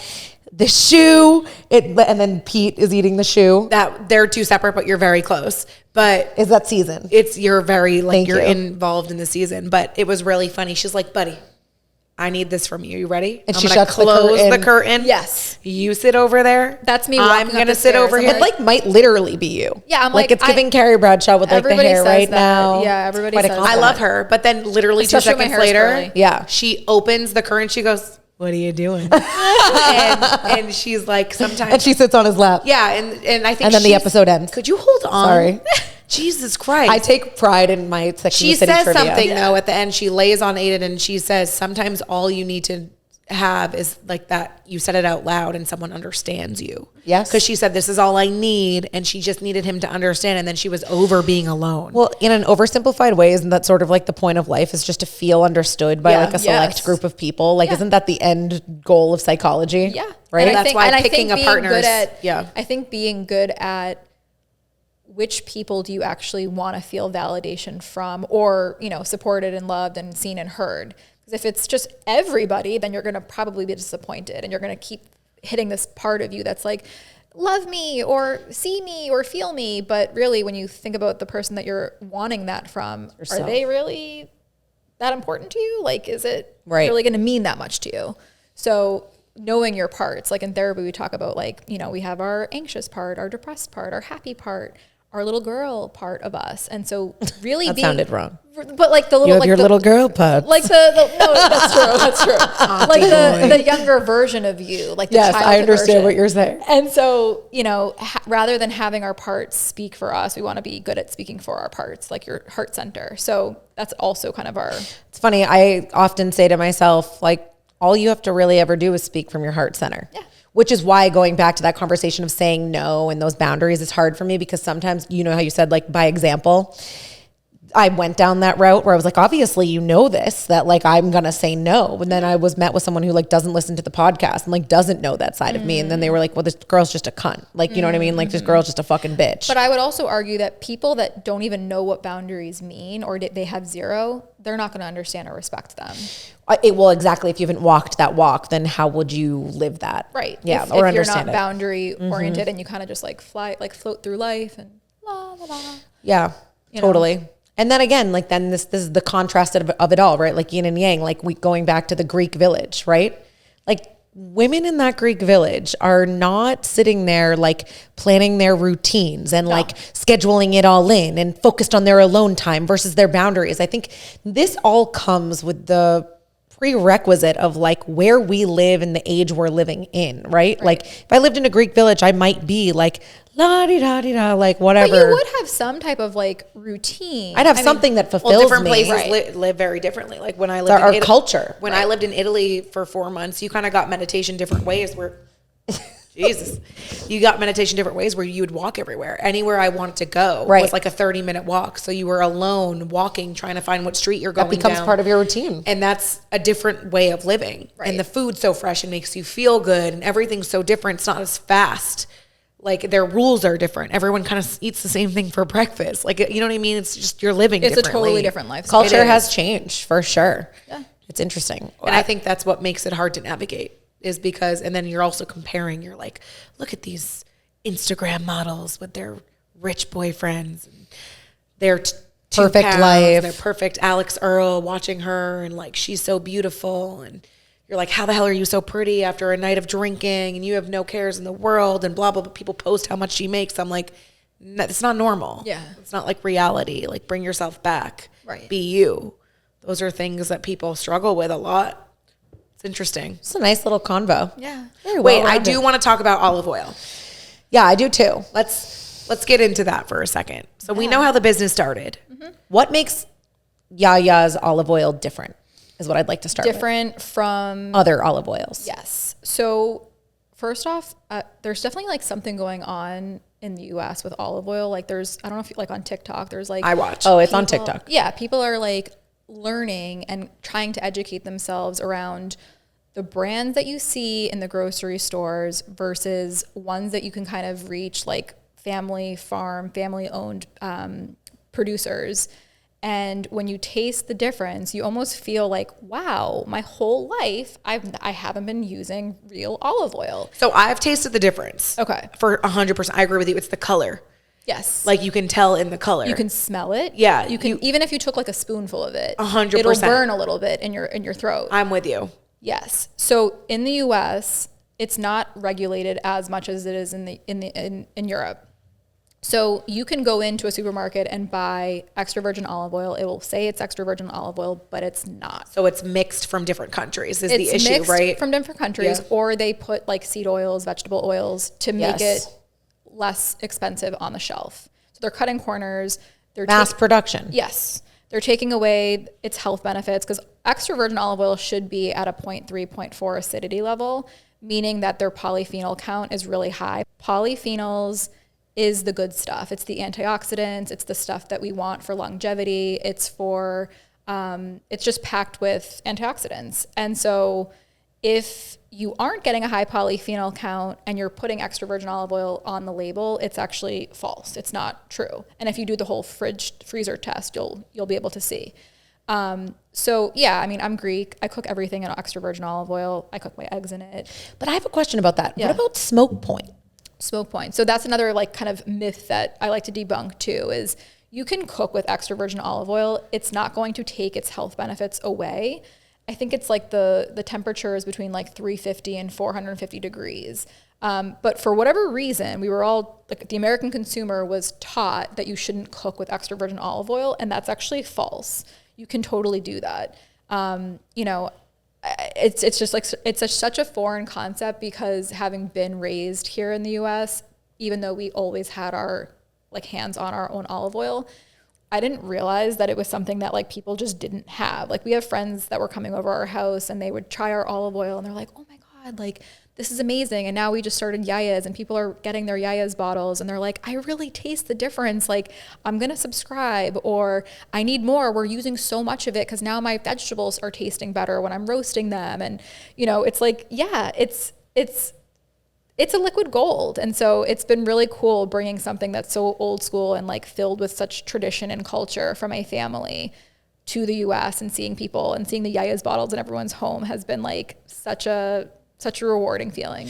the shoe, and then Pete is eating the shoe. That they're two separate, but you're very close. But Is that season? you're very, like, Thank you're you. involved in the season. But it was really funny. She's like, buddy, I need this from you. You ready? And I'm she gonna shuts the close the curtain. curtain. Yes. You sit over there. That's me I'm walking up gonna the sit stairs. over I'm here. It like might literally be you. Yeah, I'm like like, it's giving Carrie Bradshaw with like the everybody hair says right that. now. Yeah, everybody Quite a says I compliment. love her, but then literally Especially 2 when my seconds hair's later, curly. Yeah. she opens the curtain. She goes, "What are you doing?" and she's like, sometimes, And she sits on his lap. yeah, and I think, And then the she's- episode ends. Could you hold on? Sorry. Jesus Christ! I take pride in my Sex and She the City says trivia. something though at the end. She lays on Aiden and she says, sometimes all you need to have is like that. You said it out loud and someone understands you. Yes. Because she said, this is all I need. And she just needed him to understand. And then she was over being alone. Well, in an oversimplified way, isn't that sort of like the point of life is just to feel understood by Yeah. like a select Yes. group of people? Like, isn't that the end goal of psychology? Yeah. Right? And That's why I picking think a being partner good is- at, yeah. I think being good at which people do you actually want to feel validation from, or, you know, supported and loved and seen and heard. Because if it's just everybody, then you're going to probably be disappointed and you're going to keep hitting this part of you that's like, love me or see me or feel me. But really, when you think about the person that you're wanting that from, Yourself. are they really that important to you? Like, is it Right. really going to mean that much to you? So knowing your parts, like in therapy, we talk about, like, you know, we have our anxious part, our depressed part, our happy part, our little girl part of us. And so really That being, sounded wrong. but like the little, You have like your the, little girl parts. like the no, that's true. Like the younger version of you, like the Yes, childhood I understand version. what you're saying. And so, you know, rather than having our parts speak for us, we want to be good at speaking for our parts, like your heart center. So that's also kind of our. It's funny. I often say to myself, like, all you have to really ever do is speak from your heart center. Yeah. Which is why going back to that conversation of saying no and those boundaries is hard for me, because sometimes, you know how you said, like, by example, I went down that route where I was like, obviously, you know this, that like I'm going to say no. And then I was met with someone who like doesn't listen to the podcast and like doesn't know that side of me. And then they were like, well, this girl's just a cunt. Like, you know what I mean? Like, this girl's just a fucking bitch. But I would also argue that people that don't even know what boundaries mean, or they have zero, they're not going to understand or respect them. Well, exactly. If you haven't walked that walk, then how would you live that? Right. Yeah. If or you're understand not it. boundary oriented and you kind of just like float through life and la la la. Yeah, You totally. And then again, like then this is the contrast of it all, right? Like yin and yang, like we going back to the Greek village, right? Like women in that Greek village are not sitting there like planning their routines and like scheduling it all in and focused on their alone time versus their boundaries. I think this all comes with the prerequisite of like where we live and the age we're living in, right? Like if I lived in a Greek village, I might be like la di da di da, like whatever. But you would have some type of like routine. I'd have I mean, something that fulfills Well, different me. places Right. live very differently. Like when I lived Our in Italy, culture. When I lived in Italy for 4 months, you kind of got meditation different ways where, Jesus, you got meditation different ways where you would walk everywhere. Anywhere I wanted to go Right. was like a 30-minute walk. So you were alone walking, trying to find what street you're going That becomes down. part of your routine. And that's a different way of living. Right. And the food's so fresh and makes you feel good and everything's so different. It's not as fast. Like their rules are different. Everyone kind of eats the same thing for breakfast. Like, you know what I mean? It's just you're living It's a differently. totally different lifestyle. Culture It is. has changed for sure. Yeah. It's interesting. And I think that's what makes it hard to navigate is because, and then you're also comparing, you're like, look at these Instagram models with their rich boyfriends and their Perfect 2 pounds, life. their perfect Alex Earl watching her. And like, she's so beautiful. And you're like, how the hell are you so pretty after a night of drinking and you have no cares in the world and blah, blah, blah. People post how much she makes. I'm like, no, it's not normal. Yeah. It's not like reality. Like bring yourself back. Right. Be you. Those are things that people struggle with a lot. It's interesting. It's a nice little convo. Yeah. Very Wait, I well-rounded. do want to talk about olive oil. Yeah, I do too. Let's get into that for a second. So we know how the business started. What makes Yaya's olive oil different? Is what I'd like to start with. Different from Other olive oils. Yes. So first off, there's definitely like something going on in the US with olive oil. Like I don't know if you like on TikTok, there's like. I watch. Oh, it's on TikTok. Yeah. People are like learning and trying to educate themselves around the brands that you see in the grocery stores versus ones that you can kind of reach, like family farm, family owned producers. And when you taste the difference, you almost feel like, wow, my whole life, I haven't been using real olive oil. So I've tasted the difference. Okay. For 100%. I agree with you. It's the color. Yes. Like you can tell in the color. You can smell it. Yeah. You can, even if you took like a spoonful of it, 100%. it'll burn a little bit in your throat. I'm with you. Yes. So in the US, it's not regulated as much as it is in Europe. So you can go into a supermarket and buy extra virgin olive oil. It will say it's extra virgin olive oil, but it's not. So it's mixed from different countries is It's the issue, mixed right? from different countries, Yeah. or they put like seed oils, vegetable oils to make Yes. it less expensive on the shelf. So they're cutting corners. They're Mass production. Yes. They're taking away its health benefits because extra virgin olive oil should be at a 0.3, 0.4 acidity level, meaning that their polyphenol count is really high. Polyphenols is the good stuff. It's the antioxidants. It's the stuff that we want for longevity. It's for, it's just packed with antioxidants. And so if you aren't getting a high polyphenol count and you're putting extra virgin olive oil on the label, it's actually false. It's not true. And if you do the whole freezer test, you'll be able to see. So yeah, I mean, I'm Greek. I cook everything in extra virgin olive oil. I cook my eggs in it. But I have a question about that. Yeah. What about smoke point? Smoke point. So that's another like kind of myth that I like to debunk too, is you can cook with extra virgin olive oil. It's not going to take its health benefits away. I think it's like the temperature is between like 350 and 450 degrees. But for whatever reason, we were all like the American consumer was taught that you shouldn't cook with extra virgin olive oil. And that's actually false. You can totally do that. You know, it's just like, such a foreign concept because having been raised here in the US, even though we always had our like hands on our own olive oil, I didn't realize that it was something that like people just didn't have. Like we have friends that were coming over our house and they would try our olive oil and they're like, oh my God, like this is amazing. And now we just started Yaya's and people are getting their Yaya's bottles and they're like, I really taste the difference. Like I'm going to subscribe, or I need more. We're using so much of it because now my vegetables are tasting better when I'm roasting them. And you know, it's like, yeah, it's a liquid gold. And so it's been really cool bringing something that's so old school and like filled with such tradition and culture from a family to the US, and seeing people and seeing the Yaya's bottles in everyone's home has been like such a rewarding feeling.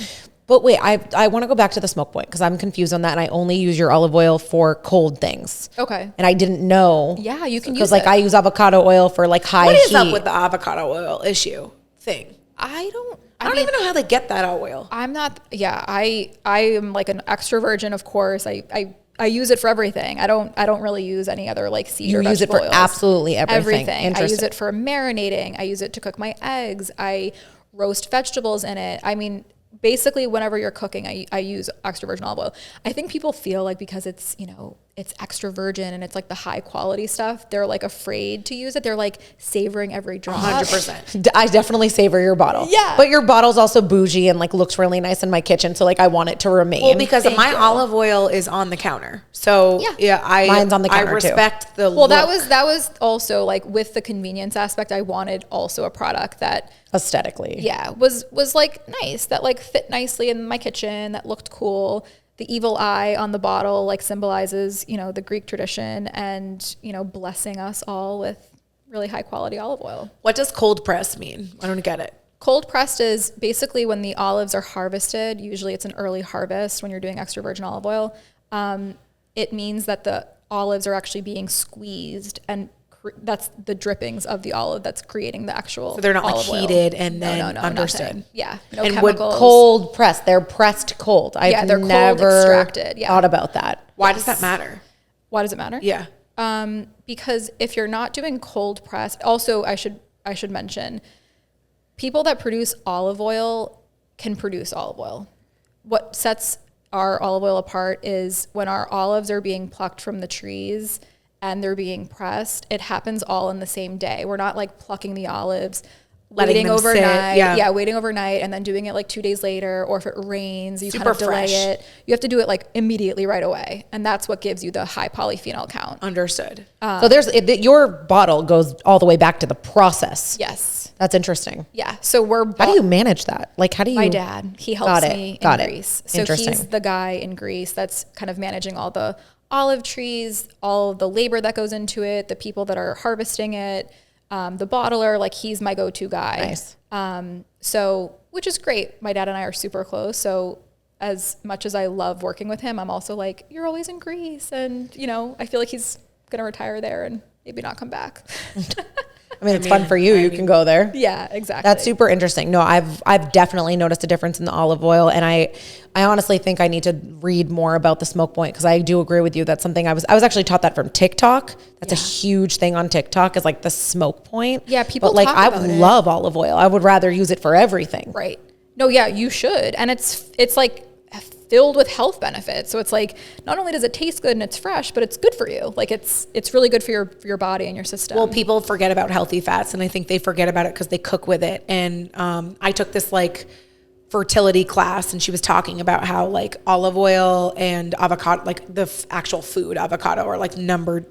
But wait, I want to go back to the smoke point because I'm confused on that, and I only use your olive oil for cold things. Okay. And I didn't know. Yeah, you can use because like I use avocado oil for like high What is heat. up with the avocado oil issue thing? I don't even know how they get that oil. I'm not, yeah, I am like an extra virgin, of course. I use it for everything. I don't really use any other like seed or You use it vegetable for oils. absolutely everything. Everything. I use Interesting. it for marinating. I use it to cook my eggs. I roast vegetables in it. I mean, basically whenever you're cooking, I use extra virgin olive oil. I think people feel like because it's, you know, it's extra virgin and it's like the high quality stuff, they're like afraid to use it. They're like savoring every drop. 100%. I definitely savor your bottle. Yeah. But your bottle's also bougie and like looks really nice in my kitchen. So like I want it to remain. Well, because Thank my you. olive oil is on the counter. So Yeah. Mine's on the counter, I too. respect the Well, look. that was also like with the convenience aspect, I wanted also a product that aesthetically. yeah, was like nice, that like fit nicely in my kitchen, that looked cool. The evil eye on the bottle like symbolizes, you know, the Greek tradition and, you know, blessing us all with really high quality olive oil. What does cold press mean? I don't get it. Cold pressed is basically when the olives are harvested. Usually it's an early harvest when you're doing extra virgin olive oil. It means that the olives are actually being squeezed, and that's the drippings of the olive that's creating the actual. So they're not like olive oil. heated and then No, understood. nothing. Yeah, no And would chemicals. Cold pressed. They're pressed cold. I've they're cold never extracted, yeah. thought about that. Why does that matter? Why does it matter? Yeah. Because if you're not doing cold press, also I should mention, people that produce olive oil can produce olive oil. What sets our olive oil apart is when our olives are being plucked from the trees and they're being pressed, it happens all in the same day. We're not like plucking the olives, Letting waiting them sit, overnight. yeah. Waiting overnight and then doing it like 2 days later. Or if it rains, you Super kind of delay fresh. it. You have to do it like immediately right away. And that's what gives you the high polyphenol count. Understood. So your bottle goes all the way back to the process. Yes. That's interesting. Yeah. So How do you manage that? Like, how do you? My dad, he helps me in it. Greece. So Interesting. he's the guy in Greece that's kind of managing all the olive trees, all of the labor that goes into it, the people that are harvesting it, the bottler, like he's my go-to guy. Nice. So, which is great. My dad and I are super close. So as much as I love working with him, I'm also like, you're always in Greece. And, you know, I feel like he's going to retire there and maybe not come back. I mean, it's fun for you. You can go there. Yeah, exactly. That's super interesting. No, I've definitely noticed a difference in the olive oil, and I honestly think I need to read more about the smoke point, because I do agree with you. That's something I was actually taught that from TikTok. That's a huge thing on TikTok, is like the smoke point. Yeah, people But like, talk I about it. love olive oil. I would rather use it for everything. Right. No, yeah, you should. And it's like filled with health benefits. So it's like, not only does it taste good and it's fresh, but it's good for you. Like it's really good for your body and your system. Well, people forget about healthy fats, and I think they forget about it because they cook with it. And I took this like fertility class, and she was talking about how like olive oil and avocado, like the actual food avocado, are like number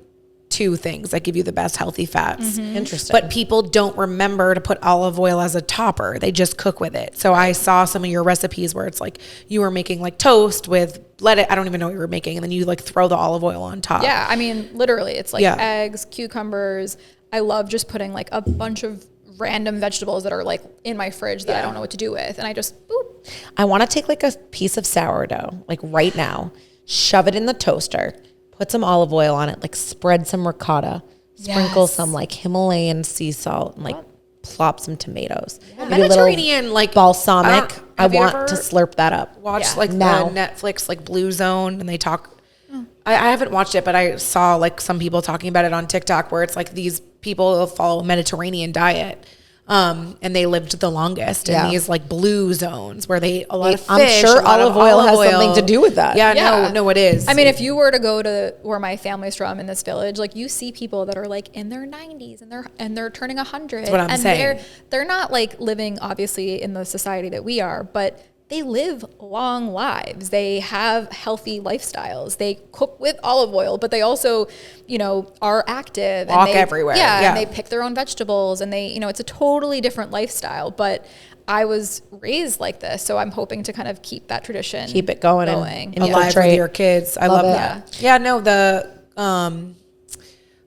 2 things that give you the best healthy fats. Interesting. But people don't remember to put olive oil as a topper. They just cook with it. So I saw some of your recipes where it's like you were making like toast with lettuce. I don't even know what you were making. And then you like throw the olive oil on top. Yeah, I mean, literally, it's like Yeah. eggs, cucumbers. I love just putting like a bunch of random vegetables that are like in my fridge that I don't know what to do with. And I just, boop. I want to take like a piece of sourdough, like right now, shove it in the toaster, put some olive oil on it, like spread some ricotta, sprinkle Yes. some like Himalayan sea salt, and like plop some tomatoes. Maybe a little Mediterranean, like balsamic. I have you want ever to slurp that up. Watch like Now. the Netflix like Blue Zone, and they talk. I haven't watched it, but I saw like some people talking about it on TikTok, where it's like these people follow a Mediterranean diet. And they lived the longest in these like blue zones where they a lot of fish. I'm sure a lot of olive oil has something to do with that. Yeah, Yeah. no, it is. I mean, if you were to go to where my family's from in this village, like you see people that are like in their 90s and they're turning 100. That's what I'm and saying. They're not like living obviously in the society that we are, but they live long lives. They have healthy lifestyles. They cook with olive oil, but they also, you know, are active. Walk and they, everywhere. Yeah, Yeah. and they pick their own vegetables, and they, you know, it's a totally different lifestyle. But I was raised like this, so I'm hoping to kind of keep that tradition. Keep it going and going. and alive with infiltrate. your kids. I Love love it. that. Yeah, no, the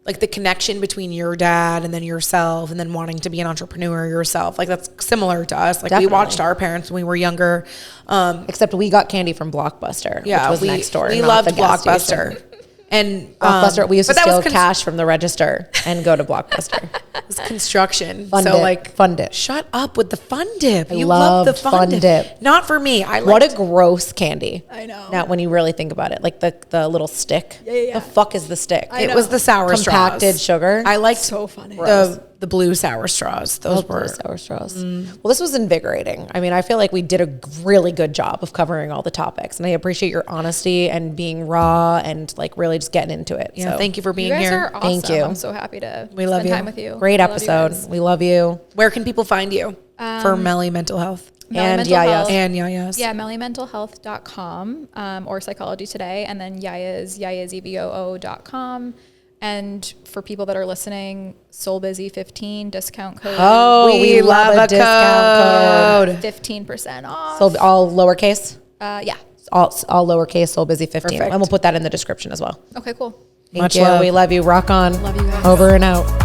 like the connection between your dad and then yourself, and then wanting to be an entrepreneur yourself. Like that's similar to us. Like Definitely. we watched our parents when we were younger. Except we got candy from Blockbuster, Yeah, which was next door. We not loved the gas Blockbuster. station. And Blockbuster, we used to but that was steal cash from the register and go to Blockbuster. It was construction. Fund so it. like Fund it. Shut up with the fun dip. I You love the loved fun Fun dip. Dip. Not for me. I What liked a gross candy. I know. Now, when you really think about it, like the little stick. yeah. The fuck is the stick? I it know. was the sour Compacted straws. sugar. I liked So funny. the blue sour straws. Those Blue were sour straws. Well, this was invigorating. I mean, I feel like we did a really good job of covering all the topics, and I appreciate your honesty and being raw and like really just getting into it. Yeah, So, thank you for You being guys here. are awesome. Thank you. I'm so happy to We love spend you. time with you. Great I love you episode. guys. We love you. Where can people find you for Melly Mental Health Melly And Mental Yaya's. Health. and Yaya's? Yeah, mellymentalhealth.com or Psychology Today, and then Yaya's YayaZBOO.com. And for people that are listening, SoulBusy15 discount code. Oh, we love a discount code. 15% off. So all lowercase, Yeah. all lowercase. Soul Busy 15, Perfect. and we'll put that in the description as well. Okay, cool. Thank Much you. love. We love you. Rock on. Love you guys. Over and out.